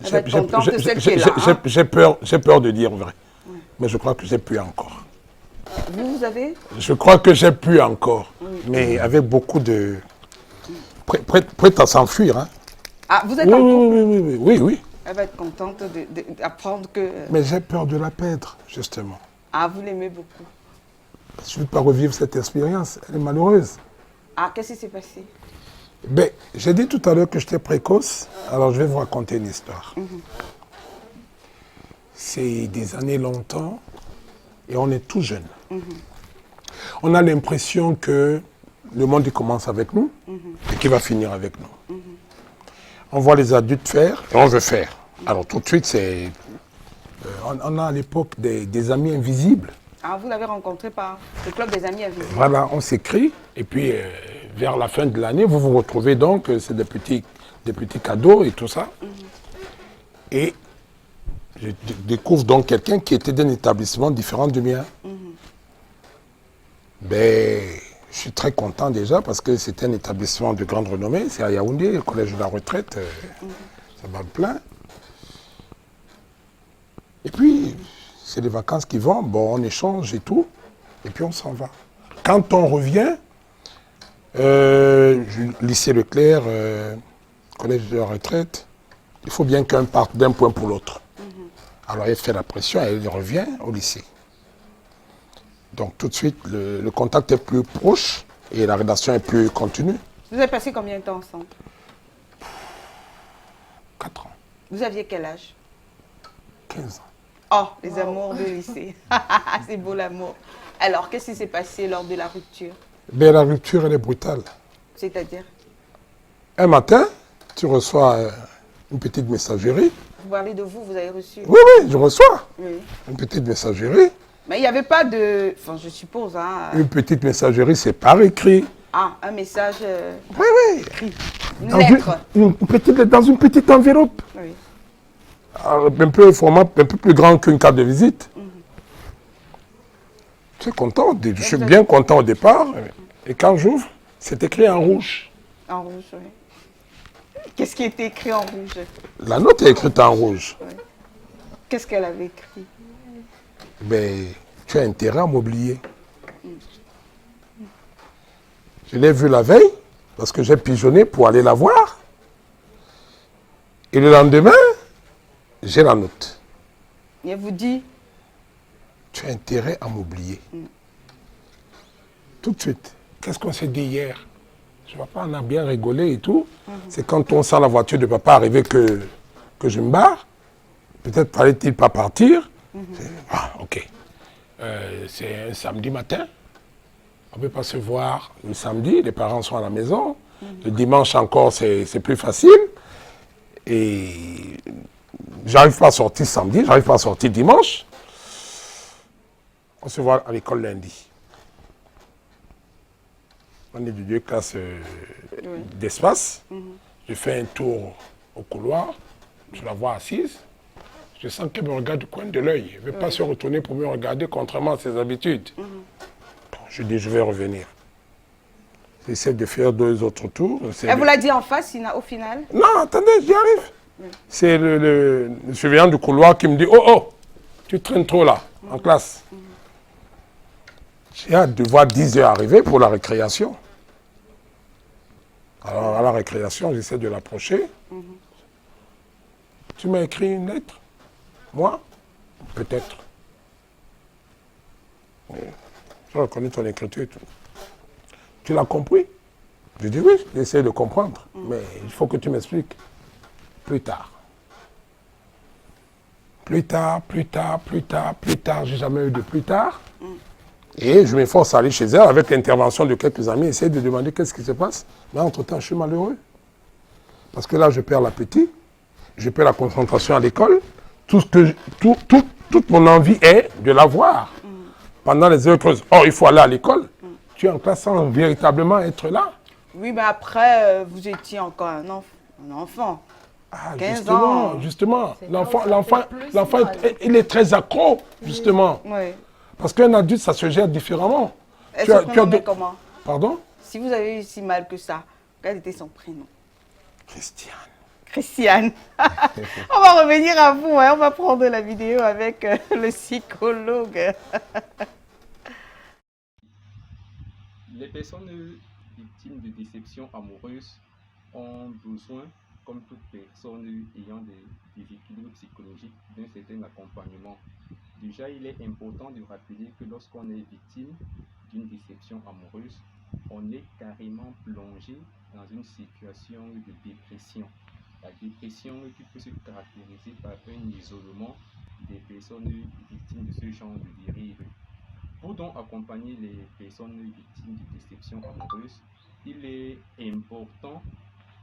[SPEAKER 1] Elle va être contente de celle qui est là. Hein?
[SPEAKER 2] J'ai peur de dire vrai. Ouais. Mais je crois que j'ai pu encore.
[SPEAKER 1] Vous avez?
[SPEAKER 2] Je crois que j'ai pu encore. Oui. Mais avec beaucoup de... Prête à s'enfuir. Hein.
[SPEAKER 1] Ah, vous êtes en couple?
[SPEAKER 2] Oui.
[SPEAKER 1] Elle va être contente d'apprendre que...
[SPEAKER 2] Mais j'ai peur de la perdre, justement.
[SPEAKER 1] Ah, vous l'aimez beaucoup?
[SPEAKER 2] Je ne veux pas revivre cette expérience. Elle est malheureuse.
[SPEAKER 1] Ah, qu'est-ce qui s'est passé?
[SPEAKER 2] Ben, j'ai dit tout à l'heure que j'étais précoce. Alors, je vais vous raconter une histoire. C'est des années longtemps et on est tout jeune. On a l'impression que le monde il commence avec nous et qu'il va finir avec nous. On voit les adultes faire et on veut faire. Alors tout de suite, c'est... on a à l'époque des amis invisibles.
[SPEAKER 1] Ah, vous l'avez rencontré par le club des amis invisibles.
[SPEAKER 2] Voilà, on s'écrit et puis vers la fin de l'année, vous vous retrouvez donc, c'est des petits cadeaux et tout ça. Et je découvre donc quelqu'un qui était d'un établissement différent du mien. Ben, je suis très content déjà parce que c'était un établissement de grande renommée. C'est à Yaoundé, le collège de la retraite. Ça va plein. Et puis, c'est les vacances qui vont. Bon, on échange et tout. Et puis, on s'en va. Quand on revient, lycée Leclerc, collège de la retraite, il faut bien qu'un parte d'un point pour l'autre. Alors, elle fait la pression et elle revient au lycée. Donc, tout de suite, le contact est plus proche et la relation est plus continue.
[SPEAKER 1] Vous avez passé combien de temps ensemble?
[SPEAKER 2] 4 ans.
[SPEAKER 1] Vous aviez quel âge?
[SPEAKER 2] 15 ans.
[SPEAKER 1] Oh, les amours de lycée. C'est beau l'amour. Alors, qu'est-ce qui s'est passé lors de la rupture?
[SPEAKER 2] Ben, la rupture, elle est brutale.
[SPEAKER 1] C'est-à-dire?
[SPEAKER 2] Un matin, tu reçois une petite messagerie.
[SPEAKER 1] Vous parlez de vous, vous avez reçu?
[SPEAKER 2] Oui, je reçois.
[SPEAKER 1] Oui.
[SPEAKER 2] Une petite messagerie.
[SPEAKER 1] Mais il n'y avait pas de... Enfin, je suppose, hein...
[SPEAKER 2] Une petite messagerie, c'est par écrit.
[SPEAKER 1] Ah, un message...
[SPEAKER 2] Oui.
[SPEAKER 1] écrit. Une lettre.
[SPEAKER 2] Dans une petite enveloppe.
[SPEAKER 1] Oui.
[SPEAKER 2] Un peu format, un peu plus grand qu'une carte de visite. Je suis content, je suis bien content au départ. Et quand j'ouvre, c'est écrit en rouge.
[SPEAKER 1] En rouge, oui. Qu'est-ce qui était écrit en rouge?
[SPEAKER 2] La note est écrite en rouge.
[SPEAKER 1] Oui. Qu'est-ce qu'elle avait écrit?
[SPEAKER 2] Ben, tu as intérêt à m'oublier. Je l'ai vue la veille, parce que j'ai pigeonné pour aller la voir. Et le lendemain, j'ai la note.
[SPEAKER 1] Et elle vous dit?
[SPEAKER 2] Tu as intérêt à m'oublier. Tout de suite. Qu'est-ce qu'on s'est dit hier? Je vois pas, on a bien rigolé et tout. C'est quand on sent la voiture de papa arriver que je me barre. Peut-être fallait-il pas partir. Ah, ok. C'est un samedi matin. On ne peut pas se voir le samedi. Les parents sont à la maison. Le dimanche encore, c'est plus facile. Et j'arrive pas à sortir samedi, j'arrive pas à sortir dimanche. On se voit à l'école lundi. On est du 2 classes d'espace. Je fais un tour au couloir. Je la vois assise. Je sens qu'elle me regarde du coin de l'œil. Elle ne veut pas se retourner pour me regarder, contrairement à ses habitudes. Je dis, je vais revenir. J'essaie de faire 2 autres tours.
[SPEAKER 1] Elle vous l'a dit en face, au final?
[SPEAKER 2] Non, attendez, j'y arrive. C'est le surveillant du couloir qui me dit, oh, oh, tu traînes trop là, en classe. J'ai hâte de voir 10 heures arriver pour la récréation. Alors, à la récréation, j'essaie de l'approcher. Tu m'as écrit une lettre? Moi? Peut-être. Oui. Je reconnais ton écriture et tout. Tu l'as compris? Je dis oui, j'essaie de comprendre. Mais il faut que tu m'expliques. Plus tard. Plus tard, plus tard, plus tard, plus tard. J'ai jamais eu de plus tard. Et je m'efforce à aller chez elle avec l'intervention de quelques amis, essayer de demander qu'est-ce qui se passe. Mais entre-temps, je suis malheureux. Parce que là, je perds l'appétit. Je perds la concentration à l'école. Toute mon envie est de la voir. Pendant les heures creuses. Oh, il faut aller à l'école. Tu es en classe sans véritablement être là.
[SPEAKER 1] Oui, mais après, vous étiez encore un enfant.
[SPEAKER 2] Ah,
[SPEAKER 1] 15 ans.
[SPEAKER 2] Justement.
[SPEAKER 4] C'est là où ça
[SPEAKER 2] L'enfant,
[SPEAKER 4] fait plus mal.
[SPEAKER 2] il est très accro, justement.
[SPEAKER 1] Oui.
[SPEAKER 2] Parce qu'un adulte, ça se gère différemment.
[SPEAKER 1] Elle se prénommait comment?
[SPEAKER 2] Pardon?
[SPEAKER 1] Si vous avez eu si mal que ça, quel était son prénom?
[SPEAKER 2] Christiane.
[SPEAKER 1] Christiane. On va revenir à vous, hein. On va prendre la vidéo avec le psychologue.
[SPEAKER 6] Les personnes victimes de déception amoureuse ont besoin, comme toute personne ayant des déséquilibres psychologiques, d'un certain accompagnement. Déjà, il est important de rappeler que lorsqu'on est victime d'une déception amoureuse, on est carrément plongé dans une situation de dépression. La dépression qui peut se caractériser par un isolement des personnes victimes de ce genre de dérive. Pour donc accompagner les personnes victimes de déception amoureuse, il est important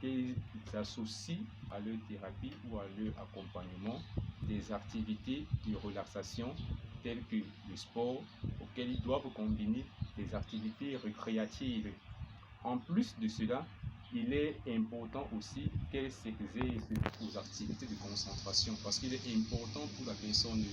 [SPEAKER 6] qu'ils associent à leur thérapie ou à leur accompagnement des activités de relaxation telles que le sport, auxquelles ils doivent combiner des activités récréatives. En plus de cela, il est important aussi qu'elle s'exerce aux activités de concentration parce qu'il est important pour la personne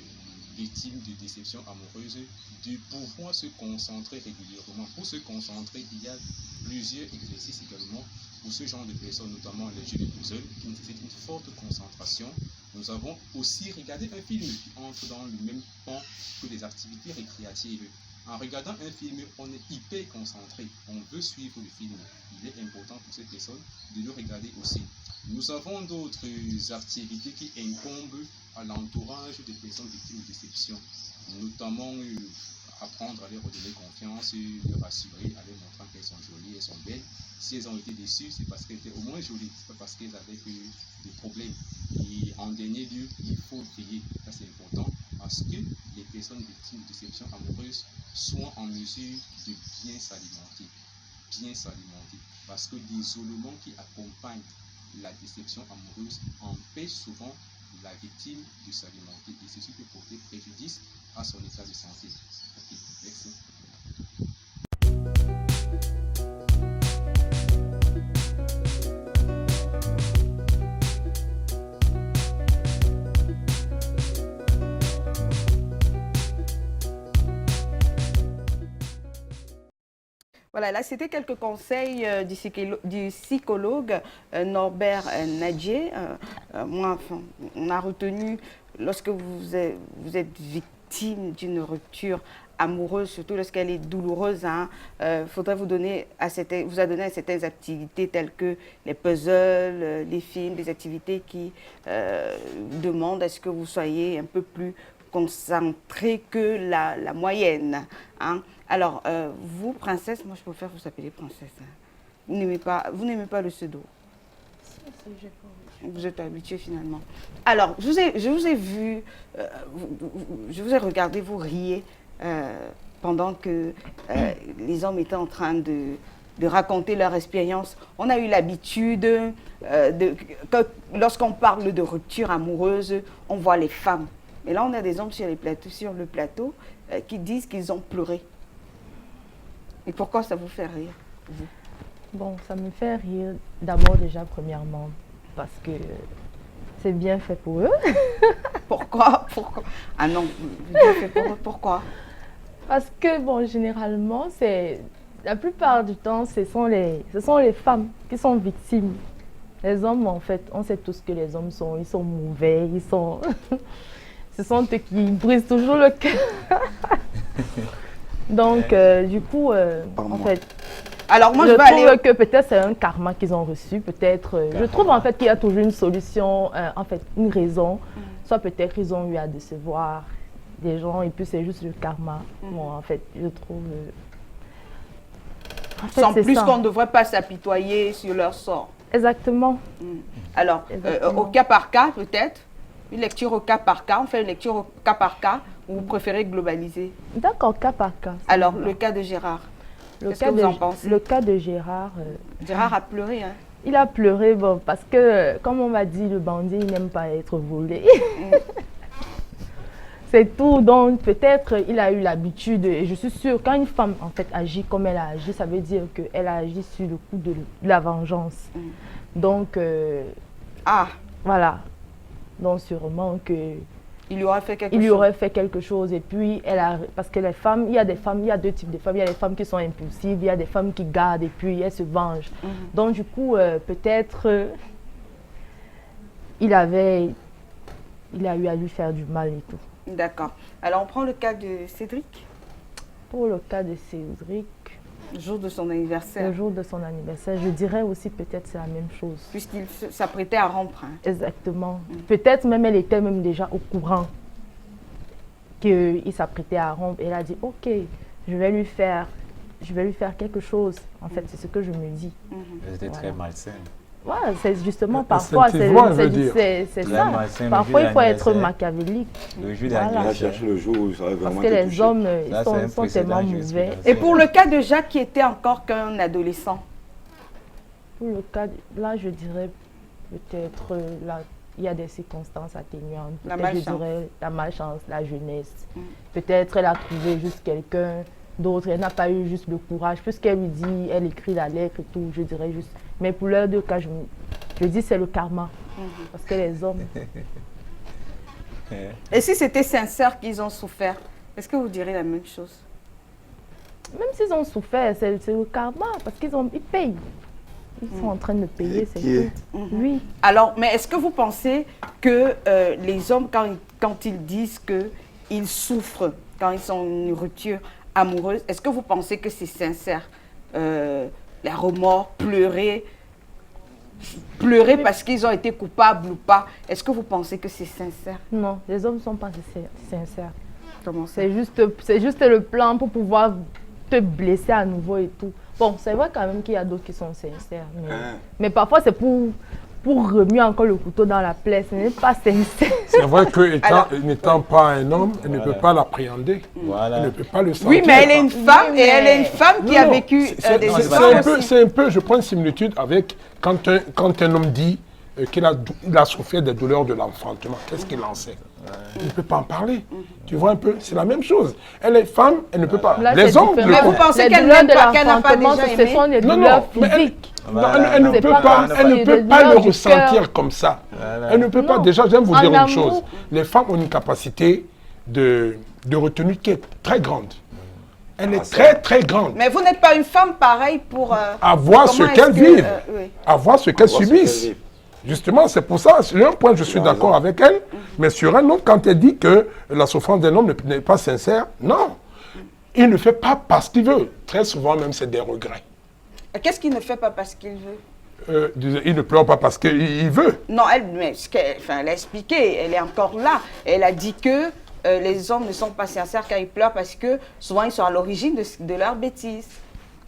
[SPEAKER 6] victime de déception amoureuse de pouvoir se concentrer régulièrement. Pour se concentrer, il y a plusieurs exercices également pour ce genre de personnes, notamment les jeux de puzzle qui nécessitent une forte concentration. Nous avons aussi regardé un film qui entre dans le même pan que les activités récréatives. En regardant un film, on est hyper concentré, on veut suivre le film. Il est important pour cette personne de le regarder aussi. Nous avons d'autres activités qui incombent à l'entourage des personnes victimes de déception, notamment apprendre à leur redonner confiance, leur rassurer, à leur montrer qu'elles sont jolies, elles sont belles. Si elles ont été déçues, c'est parce qu'elles étaient au moins jolies, c'est pas parce qu'elles avaient des problèmes. Et en dernier lieu, il faut veiller, ça c'est important, à ce que les personnes victimes de déception amoureuse soient en mesure de bien s'alimenter. Parce que l'isolement qui accompagne la déception amoureuse empêche souvent la victime de s'alimenter et ceci peut porter préjudice à son état de santé. Ok, merci.
[SPEAKER 1] Voilà, là, c'était quelques conseils du psychologue Norbert Nadjier. Moi, enfin, on a retenu lorsque vous êtes victime d'une rupture amoureuse, surtout lorsqu'elle est douloureuse, faudrait vous donner à certaines activités telles que les puzzles, les films, des activités qui demandent à ce que vous soyez un peu plus concentré que la moyenne. Hein. Alors, vous, princesse, moi je préfère vous appeler princesse. Hein. Vous n'aimez pas le pseudo. Vous êtes habitué finalement. Alors, je vous ai vu, je vous ai regardé, vous riez pendant que les hommes étaient en train de raconter leur expérience. On a eu l'habitude, lorsqu'on parle de rupture amoureuse, on voit les femmes. Mais là, on a des hommes sur le plateau qui disent qu'ils ont pleuré. Et pourquoi ça vous fait rire, vous?
[SPEAKER 4] Bon, ça me fait rire d'abord déjà premièrement parce que c'est bien fait pour eux.
[SPEAKER 1] Pourquoi? Ah non, bien fait pour eux, pourquoi?
[SPEAKER 4] Parce que bon, généralement, la plupart du temps, ce sont les femmes qui sont victimes. Les hommes, en fait, on sait tous que les hommes ils sont mauvais, ce sont eux qui brisent toujours le cœur. Donc, du coup, en fait,
[SPEAKER 1] alors moi,
[SPEAKER 4] je trouve que peut-être c'est un karma qu'ils ont reçu, peut-être. Je trouve en fait qu'il y a toujours une solution, en fait, une raison. Soit peut-être ils ont eu à décevoir des gens et puis c'est juste le karma. Bon, en fait, je trouve. En fait,
[SPEAKER 1] sans plus qu'on ne devrait pas s'apitoyer sur leur sort.
[SPEAKER 4] Exactement.
[SPEAKER 1] Alors, au cas par cas, peut-être, une lecture au cas par cas, on fait une lecture au cas par cas, ou vous préférez globaliser?
[SPEAKER 4] D'accord, cas par cas.
[SPEAKER 1] Alors, le cas de Gérard, qu'est-ce que vous en pensez?
[SPEAKER 4] Le cas de Gérard...
[SPEAKER 1] Gérard a pleuré, hein?
[SPEAKER 4] Il a pleuré, bon, parce que, comme on m'a dit, le bandit, il n'aime pas être volé. C'est tout, donc peut-être il a eu l'habitude, et je suis sûre, quand une femme en fait agit comme elle a agi, ça veut dire qu'elle a agi sur le coup de la vengeance. Donc, voilà. Donc sûrement que
[SPEAKER 1] il lui aurait fait quelque chose.
[SPEAKER 4] Il lui aurait fait quelque chose et puis parce que les femmes, il y a deux types de femmes. Il y a des femmes qui sont impulsives, il y a des femmes qui gardent et puis elles se vengent. Donc du coup, peut-être il a eu à lui faire du mal et tout.
[SPEAKER 1] D'accord. Alors on prend le cas de Cédric.
[SPEAKER 4] Pour le cas de Cédric,
[SPEAKER 1] le jour de son anniversaire.
[SPEAKER 4] Le jour de son anniversaire, je dirais aussi peut-être c'est la même chose.
[SPEAKER 1] Puisqu'il s'apprêtait à rompre. Hein.
[SPEAKER 4] Exactement. Peut-être même elle était même déjà au courant qu'il s'apprêtait à rompre. Elle a dit, ok, je vais lui faire quelque chose. En fait, c'est ce que je me dis.
[SPEAKER 5] C'était très malsain.
[SPEAKER 4] Ouais, c'est justement parfois, c'est ça. Parfois, il faut être machiavélique.
[SPEAKER 5] Le jour d'anniversaire.
[SPEAKER 3] Le jour où ça va vraiment
[SPEAKER 4] parce que les hommes, ils sont tellement mauvais.
[SPEAKER 1] Et pour le cas de Jacques, qui était encore qu'un adolescent?
[SPEAKER 4] Pour le cas, là, je dirais peut-être, il y a des circonstances atténuantes. Je dirais la malchance, la jeunesse. Peut-être elle a trouvé juste quelqu'un d'autre, elle n'a pas eu juste le courage. Puisqu'elle lui dit, elle écrit la lettre et tout, je dirais juste. Mais pour l'heure de cas, je dis c'est le karma. Parce que les hommes...
[SPEAKER 1] Et si c'était sincère qu'ils ont souffert, est-ce que vous direz la même chose?
[SPEAKER 4] Même s'ils ont souffert, c'est le karma, parce qu'ils payent. Ils sont en train de payer, c'est tout. Oui.
[SPEAKER 1] Alors, mais est-ce que vous pensez que les hommes, quand ils disent qu'ils souffrent, quand ils sont en une rupture amoureuse, est-ce que vous pensez que c'est sincère? Les remords, pleurer parce qu'ils ont été coupables ou pas. Est-ce que vous pensez que c'est sincère?
[SPEAKER 4] Non, les hommes ne sont pas sincères.
[SPEAKER 1] Comment ça?
[SPEAKER 4] C'est juste le plan pour pouvoir te blesser à nouveau et tout. Bon, c'est vrai quand même qu'il y a d'autres qui sont sincères. Mais parfois, c'est pour remuer encore le couteau dans la plaie. Ce n'est pas sincère.
[SPEAKER 2] C'est vrai que n'étant pas un homme, elle ne peut pas l'appréhender. Elle ne peut pas le sentir.
[SPEAKER 1] Oui, mais elle est une femme et elle est une femme qui a vécu des histoires aussi.
[SPEAKER 2] C'est un peu, je prends une similitude avec quand un homme dit qu'il a souffert des douleurs de l'enfantement. Qu'est-ce qu'il en sait? Il ne peut pas en parler. Tu vois un peu? C'est la même chose. Elle est femme, elle ne peut pas.
[SPEAKER 4] Là,
[SPEAKER 2] les hommes...
[SPEAKER 1] Mais vous pensez qu'elle n'a pas déjà aimé?
[SPEAKER 4] Ce sont des douleurs physiques.
[SPEAKER 2] Elle ne peut pas le ressentir comme ça. Elle ne peut pas. Déjà, j'aime vous dire une chose. Les femmes ont une capacité de retenue qui est très grande. Elle est très, très grande.
[SPEAKER 1] Mais vous n'êtes pas une femme pareille pour...
[SPEAKER 2] avoir ce qu'elles vivent. Avoir ce qu'elles subissent. Justement, c'est pour ça, sur un point, je suis d'accord avec elle. Mais sur un homme, quand elle dit que la souffrance d'un homme n'est pas sincère, non. Il ne fait pas parce qu'il veut. Très souvent même, c'est des regrets.
[SPEAKER 1] Qu'est-ce qu'il ne fait pas parce qu'il veut?
[SPEAKER 2] Il ne pleure pas parce qu'il veut.
[SPEAKER 1] Non, elle a expliqué, elle est encore là. Elle a dit que les hommes ne sont pas sincères quand ils pleurent parce que souvent ils sont à l'origine de leurs bêtises.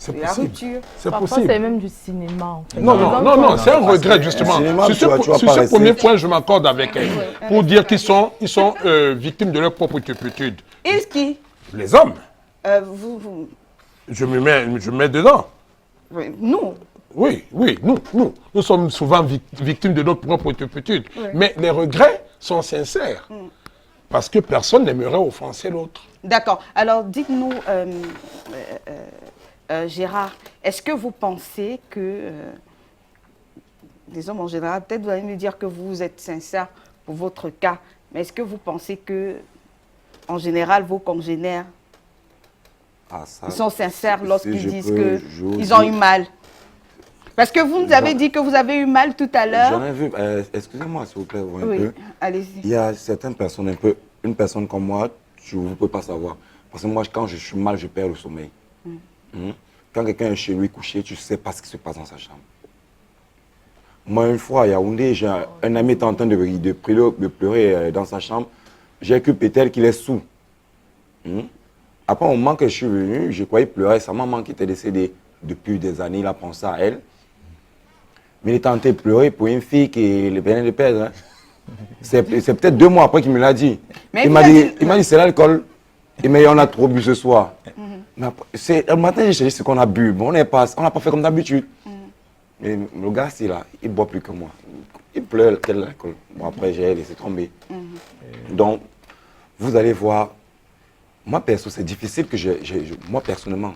[SPEAKER 2] C'est
[SPEAKER 1] de la
[SPEAKER 2] possible.
[SPEAKER 1] rupture.
[SPEAKER 2] C'est
[SPEAKER 4] Parfois,
[SPEAKER 2] possible.
[SPEAKER 4] c'est même du cinéma. En fait.
[SPEAKER 2] Non, c'est un regret justement.
[SPEAKER 3] cinéma,
[SPEAKER 2] Sur ce premier point, je m'accorde avec elle. Pour dire qu'ils sont victimes de leur propre turpitude.
[SPEAKER 1] Et qui?
[SPEAKER 2] Les hommes,
[SPEAKER 1] vous,
[SPEAKER 2] je me mets dedans.
[SPEAKER 1] nous.
[SPEAKER 2] Oui, nous sommes souvent victimes de notre propre turpitude. Mais les regrets sont sincères. Parce que personne n'aimerait offenser l'autre.
[SPEAKER 1] D'accord. Alors, dites-nous, Gérard, est-ce que vous pensez que, les hommes en général, peut-être vous allez me dire que vous êtes sincère pour votre cas, mais est-ce que vous pensez que, en général, vos congénères, ils sont sincères lorsqu'ils disent qu'ils ont eu mal? Parce que vous nous avez dit que vous avez eu mal tout à l'heure.
[SPEAKER 3] J'en ai vu, excusez-moi s'il vous plaît, un peu.
[SPEAKER 1] Allez-y.
[SPEAKER 3] Il y a certaines personnes, une personne comme moi, vous ne pouvez pas savoir. Parce que moi, quand je suis mal, je perds le sommeil. Quand quelqu'un est chez lui couché, tu ne sais pas ce qui se passe dans sa chambre. Moi, une fois, à Yaoundé, un ami était en train de pleurer dans sa chambre. J'ai cru peut-être qu'il est sous. Après, au moment que je suis venu, je croyais pleurer. Sa maman qui était décédée depuis des années, il a pensé à elle. Mais il était en train de pleurer pour une fille qui venait de perdre. Hein. C'est peut-être 2 mois après qu'il me l'a dit.
[SPEAKER 1] Mais
[SPEAKER 3] il m'a dit, c'est l'alcool. Mais on a trop bu ce soir. Le matin, j'ai cherché ce qu'on a bu. Bon, on n'a pas fait comme d'habitude. Mais le gars, c'est là, il ne boit plus que moi. Il pleure, quel alcool. Bon, après, j'ai laissé tomber. Donc, vous allez voir, moi, perso, c'est difficile que moi, personnellement,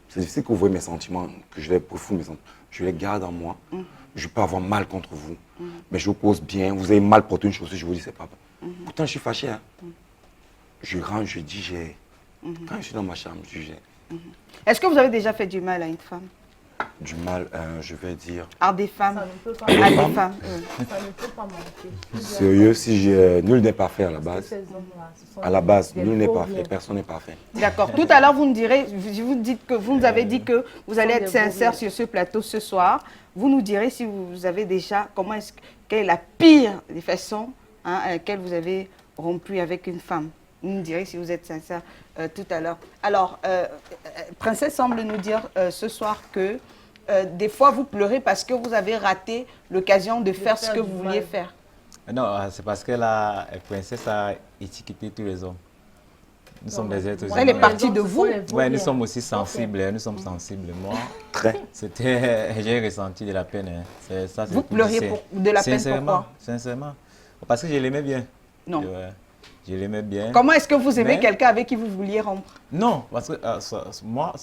[SPEAKER 3] c'est difficile que vous voyez mes sentiments, que je les profonde, mes sentiments. Je les garde en moi. Je peux avoir mal contre vous. Mais je vous pose bien. Vous avez mal porté une chaussure, je vous dis, c'est pas. Pourtant, je suis fâché. Hein. Je rentre, je dis, quand je suis dans ma chambre, je dis,
[SPEAKER 1] Est-ce que vous avez déjà fait du mal à une femme?
[SPEAKER 3] Du mal, je vais dire.
[SPEAKER 1] À des femmes?
[SPEAKER 4] Ça ne peut pas
[SPEAKER 1] À des
[SPEAKER 4] manquer.
[SPEAKER 1] femmes.
[SPEAKER 4] Ça ne peut pas manquer.
[SPEAKER 3] Sérieux, si nul n'est parfait à la base. À la base, nul n'est parfait, personne n'est parfait.
[SPEAKER 1] D'accord. Tout à l'heure, vous nous avez dit que vous allez être sincère sur ce plateau ce soir. Vous nous direz si vous avez déjà, quelle est la pire des façons à laquelle vous avez rompu avec une femme. Vous nous direz si vous êtes sincère tout à l'heure. Alors, Princesse semble nous dire ce soir que des fois vous pleurez parce que vous avez raté l'occasion de faire ce que vous vouliez faire.
[SPEAKER 5] Non, c'est parce que la princesse a étiqueté tous les hommes. Nous sommes des êtres humains.
[SPEAKER 1] Elle est partie de vous.
[SPEAKER 5] Ouais, nous sommes aussi sensibles. Nous sommes sensibles. Moi, j'ai ressenti de la peine. Hein.
[SPEAKER 1] Vous pleuriez de la peine pourquoi?
[SPEAKER 5] Sincèrement. Parce que je l'aimais bien.
[SPEAKER 1] Non.
[SPEAKER 5] Je l'aimais bien.
[SPEAKER 1] Comment est-ce que vous aimez quelqu'un avec qui vous vouliez rompre?
[SPEAKER 5] Non, parce que moi,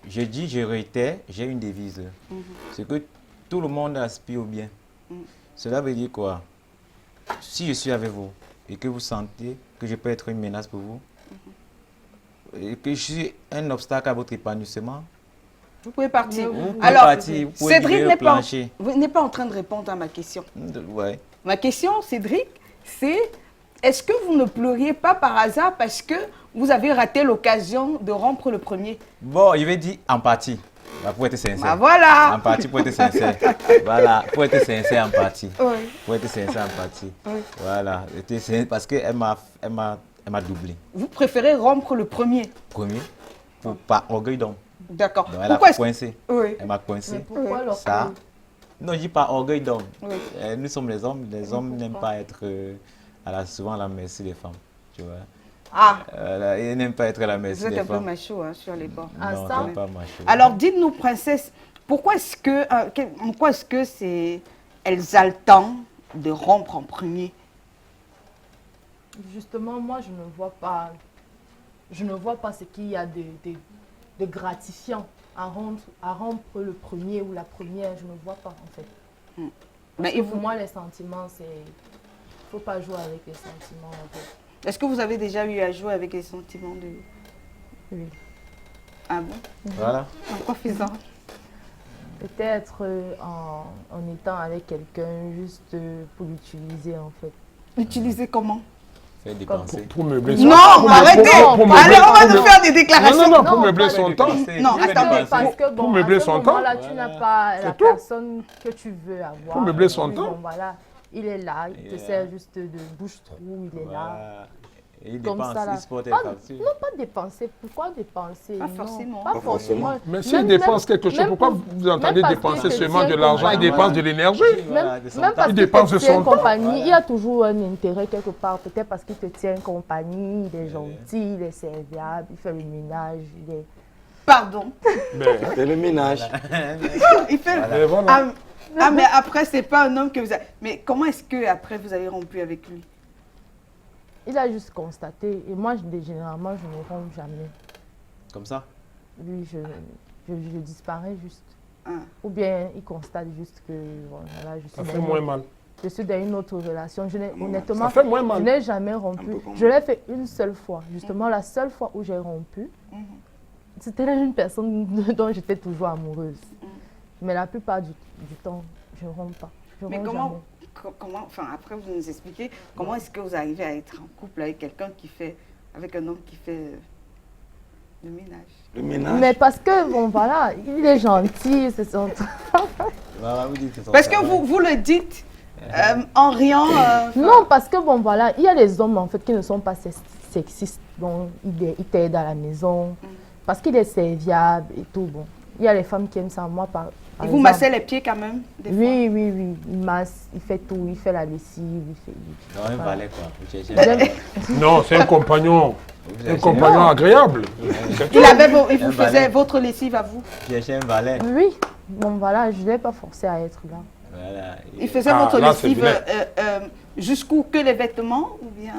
[SPEAKER 5] je dis, je réitère, j'ai une devise. C'est que tout le monde aspire au bien. Cela veut dire quoi? Si je suis avec vous et que vous sentez que je peux être une menace pour vous, et que je suis un obstacle à votre épanouissement,
[SPEAKER 1] vous pouvez partir.
[SPEAKER 5] Vous pouvez
[SPEAKER 1] Alors,
[SPEAKER 5] partir, vous pouvez
[SPEAKER 1] Cédric
[SPEAKER 5] n'est
[SPEAKER 1] pas en train de répondre à ma question.
[SPEAKER 5] Ouais.
[SPEAKER 1] Ma question, Cédric, c'est est-ce que vous ne pleuriez pas par hasard parce que vous avez raté l'occasion de rompre le premier?
[SPEAKER 5] Bon, il veut dire en partie. Bah, pour être sincère.
[SPEAKER 1] Bah, voilà.
[SPEAKER 5] En partie, pour être sincère. Voilà, pour être sincère en partie.
[SPEAKER 1] Oui.
[SPEAKER 5] Pour être sincère en partie.
[SPEAKER 1] Oui.
[SPEAKER 5] Voilà, parce qu'elle m'a doublé.
[SPEAKER 1] Vous préférez rompre le premier?
[SPEAKER 5] Premier, par orgueil d'homme.
[SPEAKER 1] D'accord.
[SPEAKER 5] Donc, elle a coincé.
[SPEAKER 1] Oui.
[SPEAKER 5] Elle m'a coincé.
[SPEAKER 4] Mais pourquoi alors
[SPEAKER 5] Ça. Non, je dis pas orgueil d'homme.
[SPEAKER 1] Oui.
[SPEAKER 5] Nous sommes les hommes. Les hommes n'aiment pas être souvent à la merci des femmes. Tu vois.
[SPEAKER 1] Ah.
[SPEAKER 5] Ils n'aiment pas être à la merci
[SPEAKER 1] Vous
[SPEAKER 5] des
[SPEAKER 1] êtes
[SPEAKER 5] femmes.
[SPEAKER 1] un peu macho hein, sur les bords.
[SPEAKER 5] Non,
[SPEAKER 4] ça.
[SPEAKER 5] pas macho.
[SPEAKER 1] Alors, dites-nous, princesse, pourquoi est-ce que c'est exaltant de rompre en premier?
[SPEAKER 4] Justement, moi, je ne vois pas ce qu'il y a de gratifiant à rompre le premier ou la première. Je ne vois pas, en fait.
[SPEAKER 1] Mais
[SPEAKER 4] pour moi, les sentiments, c'est... Il ne faut pas jouer avec les sentiments, en fait.
[SPEAKER 1] Est-ce que vous avez déjà eu à jouer avec les sentiments de...
[SPEAKER 4] Oui.
[SPEAKER 1] Ah bon?
[SPEAKER 5] Voilà.
[SPEAKER 1] En quoi faisant?
[SPEAKER 4] Peut-être en étant avec quelqu'un juste pour l'utiliser, en fait.
[SPEAKER 1] L'utiliser comment?
[SPEAKER 5] Faire dépenser.
[SPEAKER 2] Pour meubler son
[SPEAKER 1] Non,
[SPEAKER 2] temps.
[SPEAKER 1] arrêtez. Allez, on va nous faire des déclaration.
[SPEAKER 2] Non, pour meubler son temps.
[SPEAKER 1] Non, attendez.
[SPEAKER 4] Parce que
[SPEAKER 2] Pour
[SPEAKER 4] bon,
[SPEAKER 2] meubler
[SPEAKER 4] à ce
[SPEAKER 2] son temps.
[SPEAKER 4] moment-là, tu n'as pas la
[SPEAKER 2] tout.
[SPEAKER 4] personne que tu veux avoir.
[SPEAKER 2] Pour meubler son
[SPEAKER 4] Oui,
[SPEAKER 2] temps.
[SPEAKER 4] bon, voilà, il est là, il te sert juste de bouche-trou, il est là.
[SPEAKER 5] Voilà. Et il
[SPEAKER 4] Comme
[SPEAKER 5] dépense,
[SPEAKER 4] ça, là.
[SPEAKER 5] il supporte les
[SPEAKER 4] Pas-
[SPEAKER 5] factures.
[SPEAKER 4] non, pas dépenser. Pourquoi dépenser?
[SPEAKER 1] Pas
[SPEAKER 4] Non,
[SPEAKER 1] forcément.
[SPEAKER 4] Pas
[SPEAKER 3] Pas
[SPEAKER 4] forcément.
[SPEAKER 3] forcément.
[SPEAKER 2] Mais s'il dépense quelque chose, pourquoi vous entendez dépenser seulement de l'argent? Il dépense de l'énergie.
[SPEAKER 5] Voilà, de son
[SPEAKER 4] Même
[SPEAKER 5] temps.
[SPEAKER 4] parce
[SPEAKER 2] Il
[SPEAKER 4] qu'il
[SPEAKER 2] dépense
[SPEAKER 4] te
[SPEAKER 2] de
[SPEAKER 4] tient
[SPEAKER 2] son temps.
[SPEAKER 4] compagnie, il y a toujours un intérêt quelque part. Peut-être parce qu'il te tient compagnie, il est gentil, il est serviable, il fait le ménage, il est...
[SPEAKER 1] Pardon.
[SPEAKER 2] Mais,
[SPEAKER 3] C'est le ménage.
[SPEAKER 1] Il fait...
[SPEAKER 2] mais voilà.
[SPEAKER 1] Ah, mais après, c'est pas un homme que vous avez... Mais comment est-ce que après vous avez rompu avec lui?
[SPEAKER 4] Il a juste constaté. Et moi, généralement, je ne romps jamais.
[SPEAKER 5] Comme ça.
[SPEAKER 4] Lui, je disparais juste.
[SPEAKER 1] Ah.
[SPEAKER 4] Ou bien il constate juste que voilà,
[SPEAKER 2] Ça fait moins mal.
[SPEAKER 4] je suis dans une autre relation. Honnêtement,
[SPEAKER 2] Ça fait moins
[SPEAKER 4] je
[SPEAKER 2] mal.
[SPEAKER 4] n'ai jamais
[SPEAKER 3] Un
[SPEAKER 4] rompu.
[SPEAKER 3] peu comme
[SPEAKER 4] Je l'ai fait une seule fois. Justement, la seule fois où j'ai rompu, c'était une personne dont j'étais toujours amoureuse. Mais la plupart du temps, je ne romps pas. Je
[SPEAKER 1] Mais
[SPEAKER 4] romps
[SPEAKER 1] comment,
[SPEAKER 4] jamais.
[SPEAKER 1] enfin après vous nous expliquez, comment est-ce que vous arrivez à être en couple avec quelqu'un qui fait, avec un homme qui fait le ménage?
[SPEAKER 3] Le ménage.
[SPEAKER 4] Mais parce que, bon, voilà, il est gentil, c'est son...
[SPEAKER 5] Voilà, vous dites que c'est son
[SPEAKER 1] Parce que
[SPEAKER 5] travail.
[SPEAKER 1] vous le dites en riant.
[SPEAKER 4] Non, parce que, bon, voilà, il y a les hommes, en fait, qui ne sont pas sexistes. Donc, ils t'aident à la maison, parce qu'il est serviable et tout, bon. Il y a les femmes qui aiment ça. Moi, par
[SPEAKER 1] Et vous
[SPEAKER 4] exemple,
[SPEAKER 1] massez les pieds quand même des fois?
[SPEAKER 4] Oui, oui, oui. Il masse, il fait tout, il fait la lessive, il fait...
[SPEAKER 5] Non, un valet, quoi. Vous cherchez un
[SPEAKER 4] J'aime-
[SPEAKER 5] valet.
[SPEAKER 2] Non, c'est un compagnon.
[SPEAKER 5] Vous
[SPEAKER 2] Un
[SPEAKER 5] cherchez
[SPEAKER 2] compagnon agréable.
[SPEAKER 1] Il vous
[SPEAKER 5] Un
[SPEAKER 1] faisait
[SPEAKER 5] balai.
[SPEAKER 1] votre lessive à vous?
[SPEAKER 5] vous cherchez un valet.
[SPEAKER 4] Oui, bon, voilà, je ne l'ai pas forcé à être là.
[SPEAKER 5] Voilà.
[SPEAKER 1] Il faisait
[SPEAKER 2] Ah,
[SPEAKER 1] votre
[SPEAKER 2] là, c'est
[SPEAKER 1] lessive
[SPEAKER 2] vilain.
[SPEAKER 1] jusqu'où? Que les vêtements ou bien?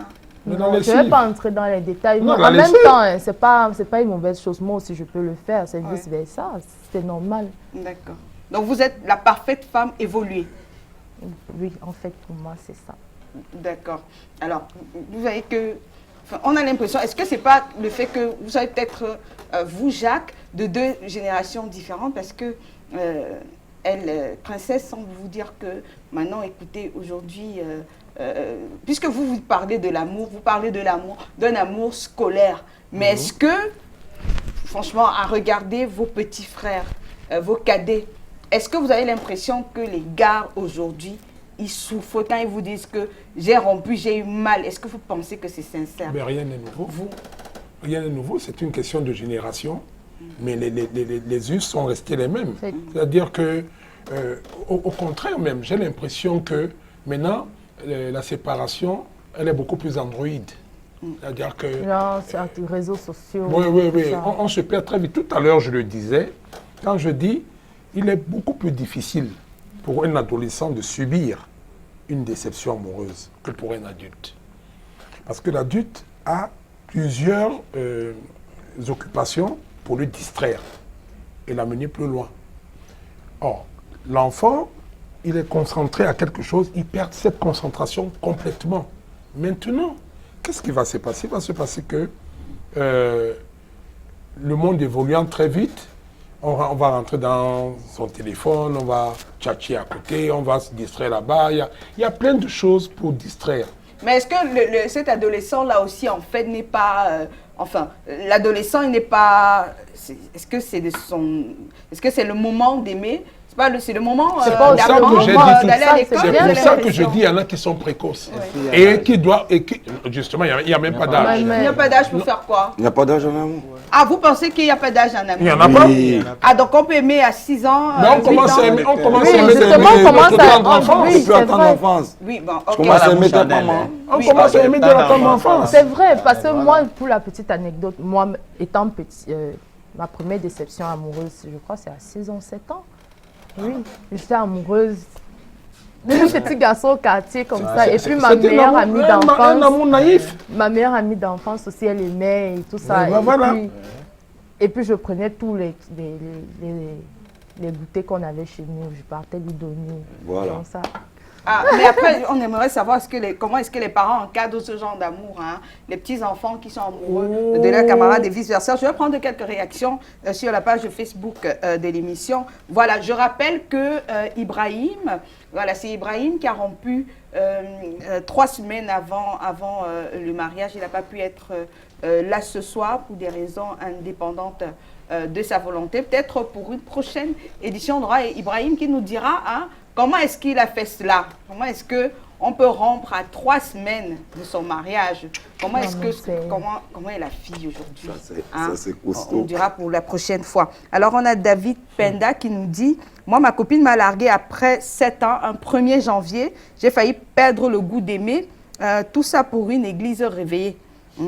[SPEAKER 2] Mais
[SPEAKER 4] Non,
[SPEAKER 2] dans les
[SPEAKER 4] je ne vais
[SPEAKER 2] signes.
[SPEAKER 4] pas entrer dans les détails.
[SPEAKER 2] Non,
[SPEAKER 4] Mais
[SPEAKER 2] la
[SPEAKER 4] en même
[SPEAKER 2] lessive.
[SPEAKER 4] temps, hein, c'est pas une mauvaise chose. Moi aussi, je peux le faire. C'est
[SPEAKER 1] Ouais.
[SPEAKER 4] vice-versa. C'est normal.
[SPEAKER 1] D'accord. Donc vous êtes la parfaite femme évoluée.
[SPEAKER 4] Oui, en fait, pour moi, c'est ça.
[SPEAKER 1] D'accord. Alors, vous voyez que, enfin, on a l'impression, est-ce que c'est pas le fait que vous savez peut-être, vous, Jacques, de deux générations différentes, parce que Princesse semble vous dire que maintenant, écoutez, aujourd'hui, puisque vous parlez de l'amour, vous parlez de l'amour, d'un amour scolaire, mais est-ce que, franchement, à regarder vos petits frères, vos cadets, est-ce que vous avez l'impression que les gars aujourd'hui, ils souffrent quand ils vous disent que j'ai rompu, j'ai eu mal? Est-ce que vous pensez que c'est sincère?
[SPEAKER 2] Mais rien n'est nouveau.
[SPEAKER 1] Vous,
[SPEAKER 2] Rien n'est nouveau, c'est une question de génération. Mais les us sont restés les mêmes.
[SPEAKER 4] C'est-
[SPEAKER 2] C'est-à-dire que, au contraire même, j'ai l'impression que maintenant, la séparation, elle est beaucoup plus androïde. C'est-à-dire que...
[SPEAKER 4] Là, sur les réseaux sociaux.
[SPEAKER 2] Oui.
[SPEAKER 4] tout ça.
[SPEAKER 2] On se perd très vite. Tout à l'heure, je le disais, quand je dis, il est beaucoup plus difficile pour un adolescent de subir une déception amoureuse que pour un adulte. Parce que l'adulte a plusieurs occupations pour le distraire et l'amener plus loin. Or, l'enfant, il est concentré à quelque chose, il perd cette concentration complètement. Maintenant, qu'est-ce qui va se passer? Il va se passer que le monde évoluant très vite, on va rentrer dans son téléphone, on va tchatcher à côté, on va se distraire là-bas. Il y a plein de choses pour distraire.
[SPEAKER 1] mais est-ce que cet adolescent-là aussi, en fait, n'est pas... enfin, l'adolescent, il n'est pas... Est-ce que c'est le moment d'aimer? C'est le moment
[SPEAKER 2] C'est pour ça
[SPEAKER 1] d'apprendre,
[SPEAKER 2] que j'ai dit tout
[SPEAKER 1] d'aller
[SPEAKER 4] ça,
[SPEAKER 1] à
[SPEAKER 4] c'est
[SPEAKER 1] l'école?
[SPEAKER 2] C'est
[SPEAKER 4] bien,
[SPEAKER 2] pour
[SPEAKER 1] j'ai
[SPEAKER 2] ça que je
[SPEAKER 1] l'impression.
[SPEAKER 2] dis, il y en a qui sont précoces.
[SPEAKER 1] Ouais.
[SPEAKER 2] Et qui doivent... justement, il n'y a même pas d'âge.
[SPEAKER 1] Il n'y a pas d'âge pour faire quoi?
[SPEAKER 3] Il n'y a pas d'âge en amour.
[SPEAKER 1] Ah, vous pensez qu'il n'y a pas d'âge en amour?
[SPEAKER 2] Il n'y en a pas.
[SPEAKER 3] Oui.
[SPEAKER 1] Ah, donc on peut aimer à 6 ans,
[SPEAKER 2] Mais on
[SPEAKER 1] 8
[SPEAKER 2] commence
[SPEAKER 1] ans.
[SPEAKER 2] à aimer, on commence
[SPEAKER 4] Oui,
[SPEAKER 2] à aimer
[SPEAKER 4] justement, on commence
[SPEAKER 2] notre
[SPEAKER 4] à-
[SPEAKER 2] tendre enfance.
[SPEAKER 4] oui,
[SPEAKER 3] Depuis
[SPEAKER 4] c'est
[SPEAKER 3] la tendre
[SPEAKER 4] vrai.
[SPEAKER 3] enfance.
[SPEAKER 1] Oui, bon,
[SPEAKER 3] Je
[SPEAKER 1] ok.
[SPEAKER 3] commence à
[SPEAKER 5] Voilà,
[SPEAKER 3] aimer ta
[SPEAKER 5] Chanel,
[SPEAKER 3] maman.
[SPEAKER 5] hein.
[SPEAKER 2] On
[SPEAKER 1] Oui.
[SPEAKER 2] commence à aimer de la tendre enfance.
[SPEAKER 4] C'est vrai, parce que
[SPEAKER 5] Voilà.
[SPEAKER 4] moi, pour la petite anecdote, moi, étant petit, ma première déception amoureuse, je crois, c'est à 6 ans, 7 ans. Oui, j'étais amoureuse d'un petit garçon au quartier comme ça. Et puis ma
[SPEAKER 2] C'était
[SPEAKER 4] meilleure
[SPEAKER 2] un
[SPEAKER 4] amie
[SPEAKER 2] amour- un amour
[SPEAKER 4] d'enfance,
[SPEAKER 2] naïf.
[SPEAKER 4] ma meilleure amie d'enfance aussi, elle aimait et tout ça.
[SPEAKER 2] Ouais, bah voilà.
[SPEAKER 4] Et puis je prenais tous les goûters qu'on avait chez nous, je partais lui donner.
[SPEAKER 3] Voilà.
[SPEAKER 4] Comme ça.
[SPEAKER 1] Ah, mais après, on aimerait savoir comment est-ce que les parents encadrent ce genre d'amour, hein? Les petits-enfants qui sont amoureux de leurs camarades et vice-versa. Je vais prendre quelques réactions sur la page Facebook de l'émission. Voilà, je rappelle que Ibrahim, voilà, c'est Ibrahim qui a rompu 3 semaines avant le mariage. Il n'a pas pu être là ce soir pour des raisons indépendantes de sa volonté. Peut-être pour une prochaine édition, on aura Ibrahim qui nous dira hein, comment est-ce qu'il a fait cela. Comment est-ce qu'on peut rompre à 3 semaines de son mariage. Comment est la fille aujourd'hui?
[SPEAKER 3] Ça, c'est costaud.
[SPEAKER 1] On dira pour la prochaine fois. Alors, on a David Penda qui nous dit « Moi, ma copine m'a largué après 7 ans, un 1er janvier. J'ai failli perdre le goût d'aimer. Tout ça pour une église réveillée.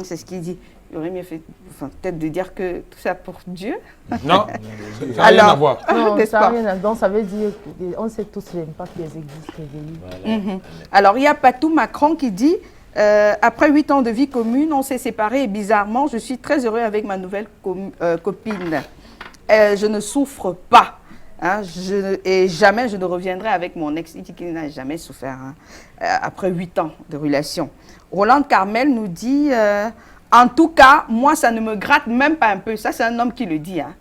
[SPEAKER 1] C'est ce qu'il dit. Il aurait mieux fait peut-être de dire que tout ça pour Dieu.
[SPEAKER 2] Non, ça n'a rien à voir.
[SPEAKER 4] Non, ça n'a rien à voir. Ça veut dire qu'on sait tous l'impact des églises réveillées.
[SPEAKER 1] Voilà. Alors, il y a Patou Macron qui dit après 8 ans de vie commune, on s'est séparés et bizarrement, je suis très heureux avec ma nouvelle copine. Je ne souffre pas. Hein, et jamais je ne reviendrai avec mon ex. Il dit qu'il n'a jamais souffert hein, après 8 ans de relation. Roland Carmel nous dit en tout cas, moi, ça ne me gratte même pas un peu. Ça, c'est un homme qui le dit. Hein.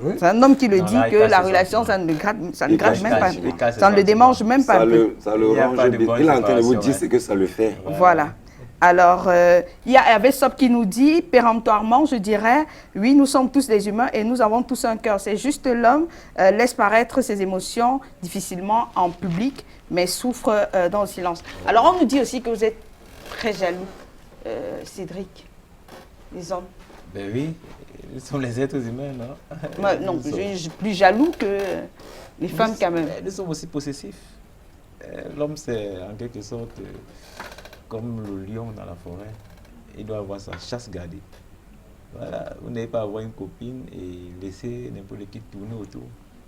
[SPEAKER 1] Oui. C'est un homme qui le dit que la relation, ça ne gratte même pas. Ça ne le démange même pas un peu.
[SPEAKER 3] Ça le range. Il est en train de vous dire ce que ça le fait.
[SPEAKER 1] Voilà. Alors, il y a Hervé Sop qui nous dit, péremptoirement, je dirais, oui, nous sommes tous des humains et nous avons tous un cœur. C'est juste l'homme laisse paraître ses émotions difficilement en public, mais souffre dans le silence. Alors, on nous dit aussi que vous êtes très jaloux, Cédric, les hommes.
[SPEAKER 5] Ben oui, nous sommes les êtres humains, non?
[SPEAKER 1] Non, je suis plus jaloux que les femmes quand même.
[SPEAKER 5] Nous sommes aussi possessifs. L'homme, c'est en quelque sorte comme le lion dans la forêt. Il doit avoir sa chasse gardée. Voilà, vous n'avez pas avoir une copine et laisser n'importe qui tourner autour.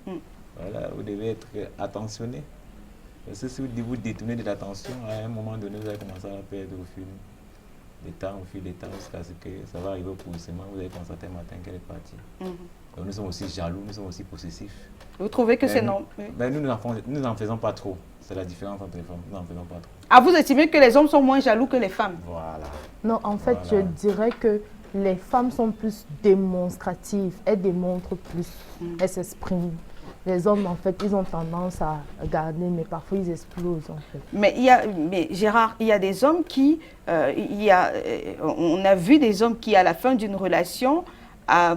[SPEAKER 5] Voilà, vous devez être attentionné. Parce que si vous détournez de l'attention, à un moment donné, vous allez commencer à perdre au fil des temps, jusqu'à ce que ça va arriver au poussement. Vous allez constater un matin qu'elle est partie. Donc nous sommes aussi jaloux, nous sommes aussi possessifs.
[SPEAKER 1] Vous trouvez que c'est non?
[SPEAKER 5] Ben nous n'en faisons pas trop. C'est la différence entre les femmes. Nous n'en faisons pas trop.
[SPEAKER 1] Ah, vous estimez que les hommes sont moins jaloux que les femmes?
[SPEAKER 5] Voilà.
[SPEAKER 4] Non, en fait, je dirais que les femmes sont plus démonstratives. Elles démontrent plus. Elles s'expriment. Les hommes, en fait, ils ont tendance à garder, mais parfois ils explosent, en fait.
[SPEAKER 1] Mais Gérard, il y a des hommes qui... on a vu des hommes qui, à la fin d'une relation,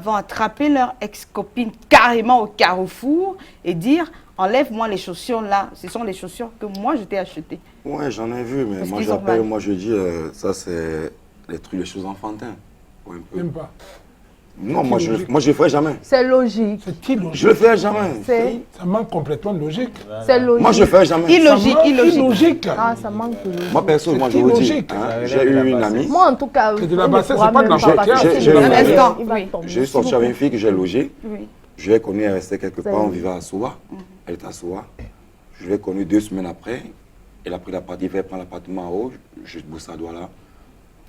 [SPEAKER 1] vont attraper leur ex-copine carrément au carrefour et dire « Enlève-moi les chaussures là, ce sont les chaussures que moi je t'ai achetées. »
[SPEAKER 3] Ouais, j'en ai vu, mais moi je dis, ça c'est les choses enfantins. Ouais,
[SPEAKER 2] même pas.
[SPEAKER 3] Non, moi je le ferai jamais.
[SPEAKER 4] C'est logique.
[SPEAKER 2] C'est illogique.
[SPEAKER 3] Je le ferai jamais.
[SPEAKER 2] Ça manque complètement de logique.
[SPEAKER 4] C'est logique.
[SPEAKER 3] Moi je le ferai jamais.
[SPEAKER 2] Illogique.
[SPEAKER 4] Ah, ça manque de logique.
[SPEAKER 3] Moi perso, moi je vous dis, j'ai eu une amie.
[SPEAKER 4] Moi en tout cas,
[SPEAKER 2] c'est de la bassesse, c'est pas de la
[SPEAKER 3] gentillesse. J'ai sorti avec une fille que j'ai logée. Je l'ai connue, elle restait quelque part, on vivait à Soua. Elle était à Soua. Je l'ai connue 2 semaines après. Elle a pris l'appartement, il fallait prendre l'appartement en haut. Je bosse à Douala.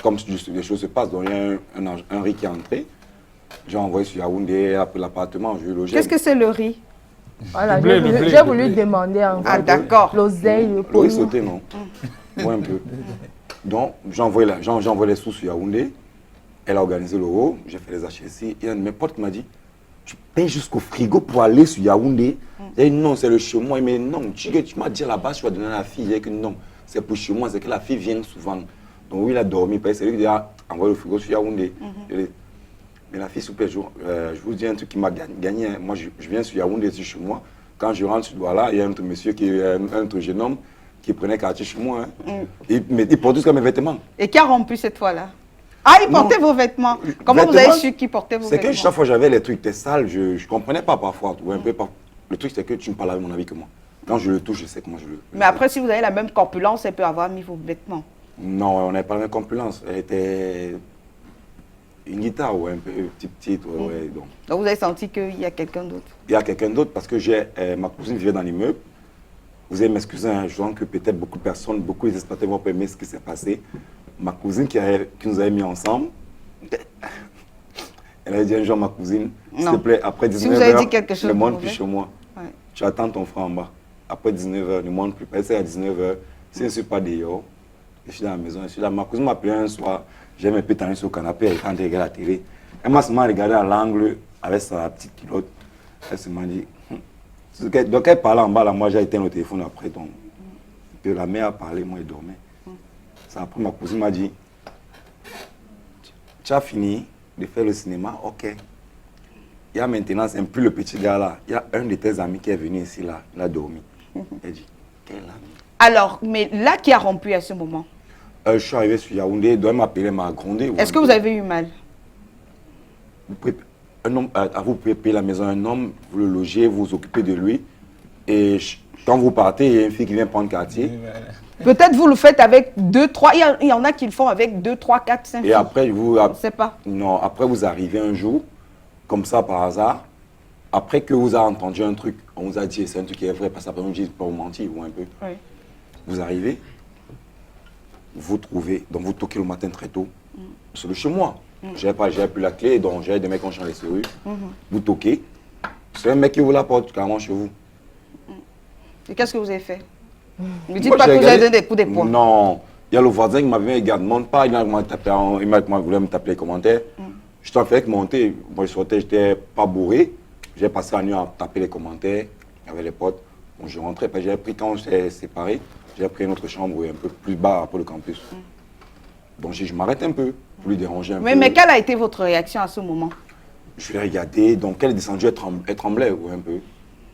[SPEAKER 3] Comme les choses se passent, donc il y a un riz qui est entré. J'ai envoyé sur Yaoundé, elle a pris l'appartement, je lui ai logé.
[SPEAKER 1] Qu'est-ce que c'est le riz?
[SPEAKER 4] Voilà, j'ai voulu demander en fait.
[SPEAKER 1] Ah d'accord.
[SPEAKER 4] L'oseille, le
[SPEAKER 3] riz sauté, non. Ouais, un peu. Donc, j'ai envoyé les sous sur Yaoundé. Elle a organisé le haut, j'ai fait les achats ici. Il y a un de mes potes qui m'a dit, tu payes jusqu'au frigo pour aller sur Yaoundé. J'ai dit non, c'est le chez moi. Mais non, tu m'as dit là-bas, tu vas donner à la fille. J'ai dit que non, c'est pour chez moi, c'est que la fille vient souvent. Donc oui, il a dormi, c'est lui qui a envoyé le frigo sur Yaoundé. Mais la fille, s'il vous plaît, je vous dis un truc qui m'a gagné. Moi, je viens sur Yaoundé, c'est chez moi. Quand je rentre sur Douala, il y a un autre monsieur, un autre jeune homme qui prenait quartier chez moi. Il porte tous mes vêtements. Et
[SPEAKER 1] qui a rompu cette fois-là? Ah, il portait vos vêtements. Comment vous avez su qu'il portait vos vêtements?
[SPEAKER 3] C'est que chaque fois j'avais les trucs étaient sales, je ne comprenais pas parfois. Le truc, c'est que tu me parles avec mon avis que moi. Quand je le touche, je sais comment je le...
[SPEAKER 1] Mais après, si vous avez la même corpulence, elle peut avoir mis vos vêtements.
[SPEAKER 3] Non, on n'avait pas la même corpulence. Elle était une guitare, ouais, un peu petite. Ouais, donc
[SPEAKER 1] vous avez senti qu'il y a quelqu'un d'autre?
[SPEAKER 3] Il y a quelqu'un d'autre parce que ma cousine vivait dans l'immeuble. Vous allez m'excuser, hein, je sens que peut-être beaucoup de personnes, beaucoup des expatriés vont pas aimer ce qui s'est passé. Ma cousine qui nous avait mis ensemble, elle a dit un jour à ma cousine, s'il te plaît, après 19h, le monde plus chez moi. Ouais. Tu attends ton frère en bas. après 19h, ne monte plus. C'est à 19h. Si je ne suis pas dehors, je suis dans la maison, je suis là. Ma cousine m'a appelé un soir, j'aime un peu tenir sur le canapé, elle est en train de regarder la télé. Elle m'a seulement regardé à l'angle avec sa petite culotte. Elle se m'a dit, donc elle parlait en bas, là, moi j'ai éteint le téléphone après. Donc, la mère a parlé, moi elle dormait. Ça, après ma cousine m'a dit, tu as fini de faire le cinéma, ok. Il y a maintenant, c'est plus le petit gars là, il y a un de tes amis qui est venu ici là, il a dormi. Elle dit, quel ami?
[SPEAKER 1] Alors, mais là, qui a rompu à ce moment?
[SPEAKER 3] Je suis arrivé sur Yaoundé, donc elle m'appelait, elle m'a grondé.
[SPEAKER 1] Est-ce que vous avez eu mal?
[SPEAKER 3] Vous pouvez payer la maison à un homme, vous le logez, vous vous occupez de lui. Et quand vous partez, il y a une fille qui vient prendre quartier.
[SPEAKER 1] Peut-être vous le faites avec 2, 3, il y en a qui le font avec 2, 3, 4, 5 filles.
[SPEAKER 3] Et après, vous...
[SPEAKER 1] Je ne sais pas.
[SPEAKER 3] Non, après vous arrivez un jour, comme ça par hasard, après que vous avez entendu un truc, on vous a dit c'est un truc qui est vrai, parce qu'après on dit pas vous mentir ou un peu.
[SPEAKER 1] Oui.
[SPEAKER 3] Vous arrivez, vous trouvez, donc vous toquez le matin très tôt, c'est le chez moi. J'avais plus la clé, donc j'avais des mecs qui ont changé les serrures. Vous toquez, c'est un mec qui ouvre la porte carrément chez vous.
[SPEAKER 1] Et qu'est-ce que vous avez fait? Ne dites pas que vous avez donné des coups d'épaule.
[SPEAKER 3] Non, il y a le voisin qui m'avait dit, ne monte pas, il m'a voulu me taper les commentaires. Je t'en fais monter, moi je sortais, j'étais pas bourré. J'ai passé la nuit à taper les commentaires avec les potes. Bon, je rentrais, j'ai pris, quand on s'est séparés, j'ai pris une autre chambre un peu plus bas après le campus. Donc je m'arrête un peu pour lui déranger un peu.
[SPEAKER 1] Mais quelle a été votre réaction à ce moment?
[SPEAKER 3] Je l'ai regardé, donc elle est descendue, elle tremblait un peu.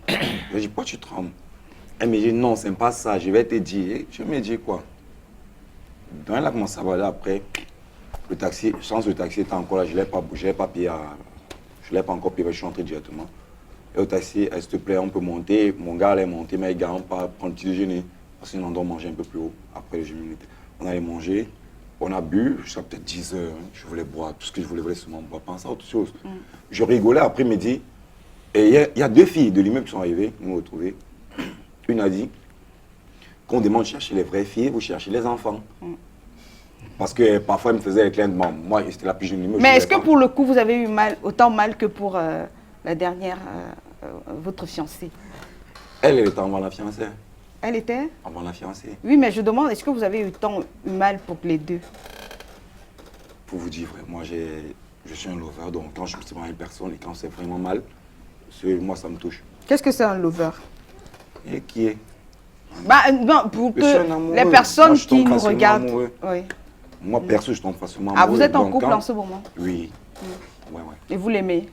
[SPEAKER 3] Je lui ai dit, pourquoi tu trembles? Elle me dit, non, c'est pas ça, je vais te dire. Je me dis quoi? Donc elle a commencé à parler après. Le taxi, sans le taxi était encore là, je ne l'ai pas payé, je ne l'ai pas encore payé, je suis entré directement. Et au taxi, s'il te plaît, on peut monter. Mon gars allait monter, mais les gars, on pas prendre le petit déjeuner. Parce qu'on doit manger un peu plus haut après le déjeuner. On allait manger, on a bu, jusqu'à peut-être 10 heures. Je voulais boire, tout ce que je voulais seulement boire, penser à autre chose. Je rigolais après-midi. Et il y a 2 filles de l'immeuble qui sont arrivées, nous retrouver. Une a dit qu'on demande de chercher les vraies filles ou chercher les enfants. Parce que parfois, elle me faisait les clients de moi, c'était la plus jeune immeuble.
[SPEAKER 1] Mais est-ce que pour le coup, vous avez eu mal, autant mal que pour la dernière, votre fiancée?
[SPEAKER 3] Elle était avant la fiancée.
[SPEAKER 1] Elle était?
[SPEAKER 3] Avant la fiancée.
[SPEAKER 1] Oui, mais je demande, est-ce que vous avez eu mal pour les deux?
[SPEAKER 3] Pour vous dire vrai, moi, je suis un lover, donc quand je me sens mal une personne et quand c'est vraiment mal, moi, ça me touche.
[SPEAKER 1] Qu'est-ce que c'est un lover?
[SPEAKER 3] Et qui est?
[SPEAKER 1] Bah, non, pour que les personnes qui nous regardent. Oui.
[SPEAKER 3] Moi, perso, je tombe facilement amoureux.
[SPEAKER 1] Ah, vous êtes en couple en ce moment?
[SPEAKER 3] Oui. Ouais.
[SPEAKER 1] Et vous l'aimez?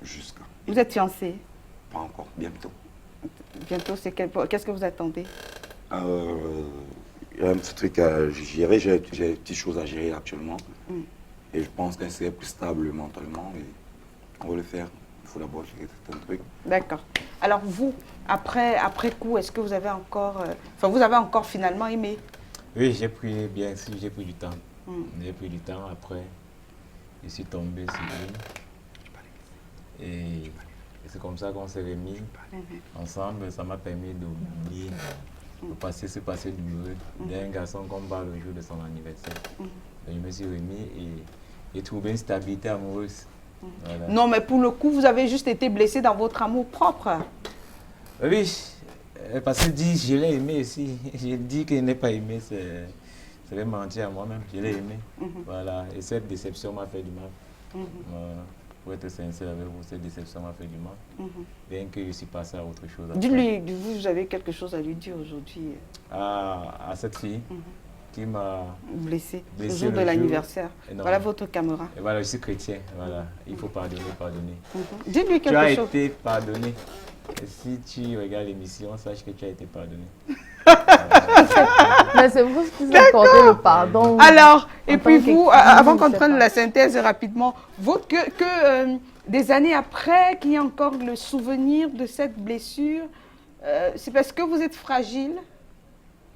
[SPEAKER 3] Jusqu'à.
[SPEAKER 1] Vous êtes fiancé?
[SPEAKER 3] Pas encore, bientôt.
[SPEAKER 1] Bientôt, qu'est-ce que vous attendez?
[SPEAKER 3] Il y a un petit truc à gérer, j'ai des petites choses à gérer actuellement. Et je pense qu'elle serait plus stable mentalement et on va le faire. Il faut d'abord gérer certains trucs.
[SPEAKER 1] D'accord. Alors vous, après coup, est-ce que vous avez encore... vous avez encore finalement aimé?
[SPEAKER 5] Oui, j'ai pris du temps. J'ai pris du temps après. Je suis tombé sur lui. Et c'est comme ça qu'on s'est remis ensemble. Ça m'a permis d'oublier, de passer ce passé douloureux d'un garçon qu'on parle le jour de son anniversaire. Je me suis remis et j'ai trouvé une stabilité amoureuse. Voilà.
[SPEAKER 1] Non, mais pour le coup, vous avez juste été blessé dans votre amour propre.
[SPEAKER 5] Oui, parce que je l'ai aimé aussi. J'ai dit que je n'ai pas aimé, c'est mentir à moi-même. Je l'ai aimé. Voilà. Et cette déception m'a fait du mal. Pour être sincère avec vous, cette déception m'a fait du mal. Bien que je suis passé à autre chose.
[SPEAKER 1] Dites-lui, vous avez quelque chose à lui dire aujourd'hui.
[SPEAKER 5] À cette fille qui m'a
[SPEAKER 1] blessé le jour de l'anniversaire. Voilà votre caméra.
[SPEAKER 5] Et voilà, je suis chrétien. Voilà. Il faut pardonner.
[SPEAKER 1] Dites-lui quelque chose.
[SPEAKER 5] Tu as été pardonné. Et si tu regardes l'émission, sache que tu as été pardonné.
[SPEAKER 4] Mais c'est vous qui vous accordez le pardon.
[SPEAKER 1] Alors, et puis vous, avant qu'on prenne la synthèse rapidement, des années après, qu'il y ait encore le souvenir de cette blessure, c'est parce que vous êtes fragile?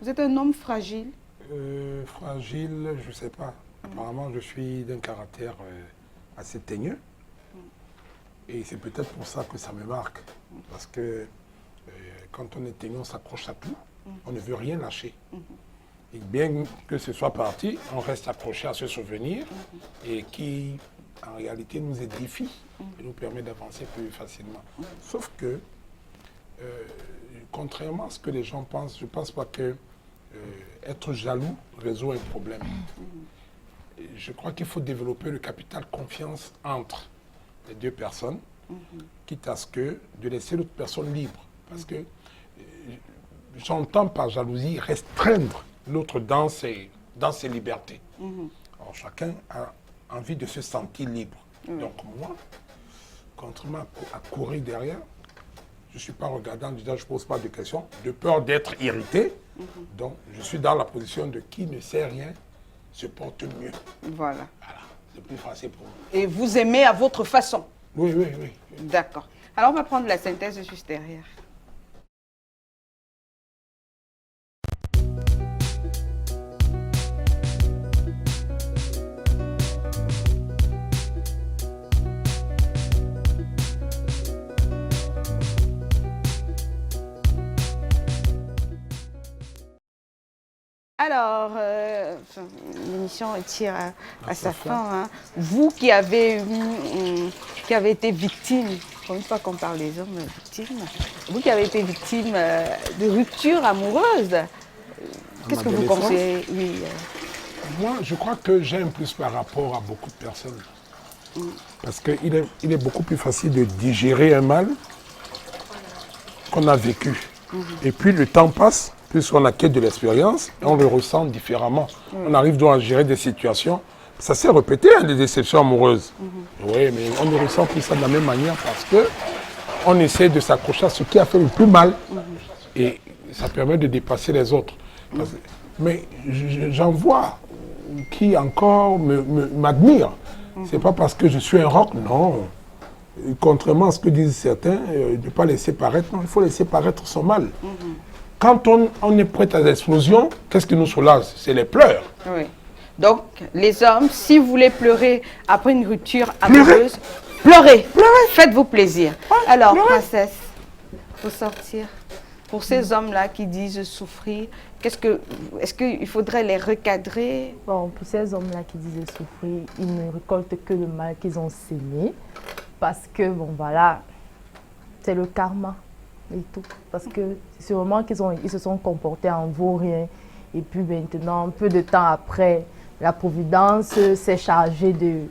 [SPEAKER 1] Vous êtes un homme fragile?
[SPEAKER 2] Fragile, je ne sais pas. Apparemment, je suis d'un caractère assez teigneux. Et c'est peut-être pour ça que ça me marque. Parce que quand on est teigneux, on s'accroche à tout. On ne veut rien lâcher. Et bien que ce soit parti, on reste accroché à ce souvenir et qui, en réalité, nous édifie et nous permet d'avancer plus facilement. Sauf que contrairement à ce que les gens pensent, je ne pense pas que être jaloux résout un problème. Je crois qu'il faut développer le capital confiance entre les deux personnes, quitte à ce que de laisser l'autre personne libre. Parce que j'entends par jalousie restreindre l'autre dans ses libertés. Alors chacun a envie de se sentir libre. Donc moi, contrairement à courir derrière, je ne suis pas regardant, je ne pose pas de questions, de peur d'être irrité. Donc je suis dans la position de qui ne sait rien se porte mieux.
[SPEAKER 1] Voilà.
[SPEAKER 2] Voilà, c'est plus facile pour moi.
[SPEAKER 1] Et vous aimez à votre façon.
[SPEAKER 2] Oui, oui, oui.
[SPEAKER 1] D'accord. Alors, on va prendre la synthèse juste derrière. Alors, l'émission tire à sa fin. Hein. Vous qui avez été victime, pour une fois qu'on parle des hommes victimes, vous qui avez été victime de rupture amoureuse, qu'est-ce que vous pensez? Oui.
[SPEAKER 2] Moi, je crois que j'ai un plus par rapport à beaucoup de personnes. Parce qu'il est beaucoup plus facile de digérer un mal qu'on a vécu. Et puis le temps passe, puisqu'on acquiert de l'expérience, on le ressent différemment. On arrive donc à gérer des situations. Ça s'est répété, hein, des déceptions amoureuses. Oui, mais on ne ressent plus ça de la même manière parce qu'on essaie de s'accrocher à ce qui a fait le plus mal. Et ça permet de dépasser les autres. Mais j'en vois qui encore m'admirent. C'est pas parce que je suis un rock, non. Contrairement à ce que disent certains, de ne pas laisser paraître, non, il faut laisser paraître son mal. Quand on est prêt à l'explosion, qu'est-ce qui nous soulage? C'est les pleurs.
[SPEAKER 1] Oui. Donc, les hommes, si vous voulez pleurer après une rupture amoureuse, pleurez. Faites-vous plaisir. Alors, princesse, pour sortir, pour ces hommes-là qui disent souffrir, est-ce qu'il faudrait les recadrer?
[SPEAKER 4] Bon, pour ces hommes-là qui disent souffrir, ils ne récoltent que le mal qu'ils ont sémé. Parce que, bon, voilà, c'est le karma et tout. Parce que c'est vraiment qu'ils se sont comportés en vaurien. Et puis maintenant, peu de temps après, la Providence s'est chargée de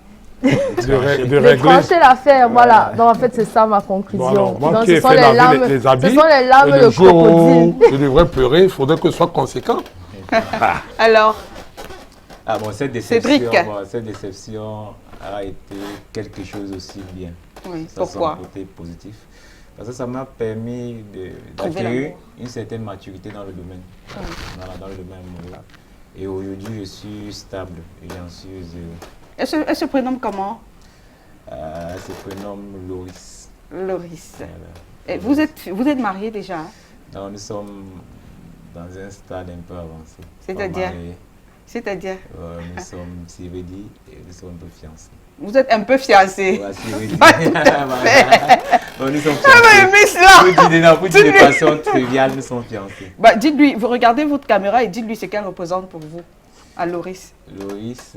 [SPEAKER 4] trancher l'affaire. Voilà. Donc, en fait, c'est ça ma conclusion.
[SPEAKER 2] Bon, alors, moi
[SPEAKER 4] donc,
[SPEAKER 2] qui ai fait laver les habits,
[SPEAKER 4] ce sont les larmes
[SPEAKER 2] et
[SPEAKER 4] de crocodile.
[SPEAKER 2] Je devrais pleurer, il faudrait que ce soit conséquent.
[SPEAKER 1] Alors,
[SPEAKER 5] cette déception a été quelque chose aussi bien.
[SPEAKER 1] Oui,
[SPEAKER 5] Ça,
[SPEAKER 1] pourquoi?
[SPEAKER 5] c'est un côté positif. Parce que ça m'a permis d'acquérir une certaine maturité dans le domaine. Voilà, dans le domaine amoureux. Et aujourd'hui, je suis stable et j'en suis heureux.
[SPEAKER 1] Elle se prénomme comment?
[SPEAKER 5] Elle se prénomme Loris.
[SPEAKER 1] Loris.
[SPEAKER 5] Voilà.
[SPEAKER 1] Et vous êtes mariés déjà?
[SPEAKER 5] Non, nous sommes dans un stade un peu avancé.
[SPEAKER 1] C'est-à-dire? C'est-à-dire?
[SPEAKER 5] Nous sommes Siredi et nous sommes un peu fiancés.
[SPEAKER 1] Vous êtes un peu fiancés?
[SPEAKER 5] Ouais,
[SPEAKER 1] Pas tout à fait.
[SPEAKER 5] Bon, nous sommes
[SPEAKER 1] Mais cela!
[SPEAKER 5] Pour dire de façon triviale, nous sommes fiancés.
[SPEAKER 1] Bah, dites-lui, vous regardez votre caméra et dites-lui ce qu'elle représente pour vous, à Loris.
[SPEAKER 5] Loris,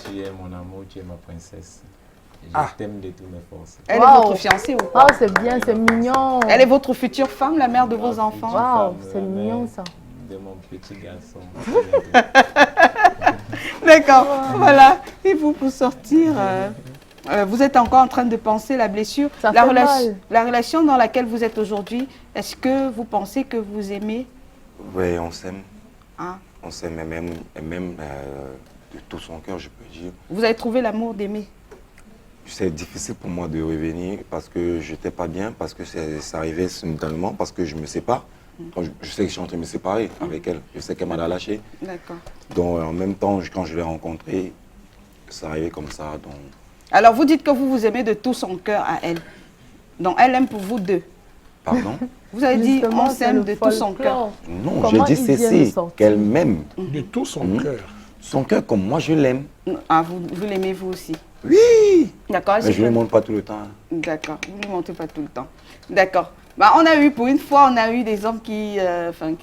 [SPEAKER 5] tu es mon amour, tu es ma princesse. Je t'aime de toutes mes forces.
[SPEAKER 1] Elle est votre fiancée ou pas?
[SPEAKER 4] Oh, c'est bien, c'est mignon.
[SPEAKER 1] Elle est votre future femme, la mère de vos enfants?
[SPEAKER 4] Waouh, c'est mignon ça.
[SPEAKER 5] De mon petit garçon.
[SPEAKER 1] D'accord, voilà. Et vous, pour sortir, vous êtes encore en train de penser la blessure, la relation dans laquelle vous êtes aujourd'hui. Est-ce que vous pensez que vous aimez?
[SPEAKER 3] Oui, on s'aime.
[SPEAKER 1] Hein?
[SPEAKER 3] On s'aime et même de tout son cœur, je peux dire.
[SPEAKER 1] Vous avez trouvé l'amour d'aimer?
[SPEAKER 3] C'est difficile pour moi de revenir parce que je n'étais pas bien, parce que ça arrivait simultanément, parce que je me sépare. Quand je sais que je suis en train de me séparer avec elle. Je sais qu'elle m'a lâché.
[SPEAKER 1] D'accord.
[SPEAKER 3] Donc en même temps, quand je l'ai rencontrée, ça arrivait comme ça. Donc...
[SPEAKER 1] Alors vous dites que vous vous aimez de tout son cœur à elle. Donc elle aime pour vous deux.
[SPEAKER 3] Pardon?
[SPEAKER 1] Vous avez dit on s'aime de tout son cœur.
[SPEAKER 3] Non, j'ai dit ceci, qu'elle m'aime.
[SPEAKER 2] De tout son cœur.
[SPEAKER 3] Son cœur comme moi je l'aime.
[SPEAKER 1] Ah, vous l'aimez vous aussi?
[SPEAKER 3] Oui.
[SPEAKER 1] D'accord.
[SPEAKER 3] Mais je ne lui montre pas tout le temps.
[SPEAKER 1] D'accord, vous ne lui montrez pas tout le temps. D'accord. Bah, on a eu, pour une fois, on a eu des hommes qui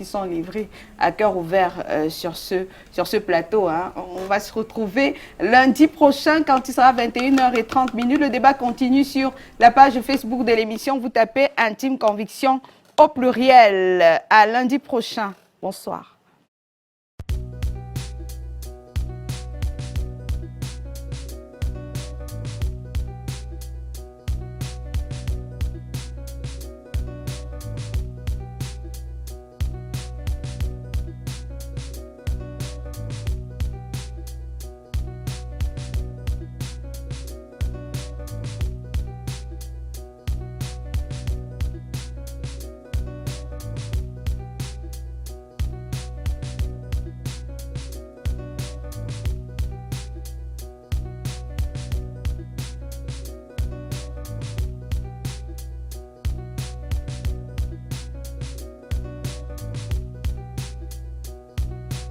[SPEAKER 1] sont livrés à cœur ouvert sur ce plateau. Hein. On va se retrouver lundi prochain quand il sera 21h30. Le débat continue sur la page Facebook de l'émission. Vous tapez Intime Conviction au pluriel. À lundi prochain. Bonsoir.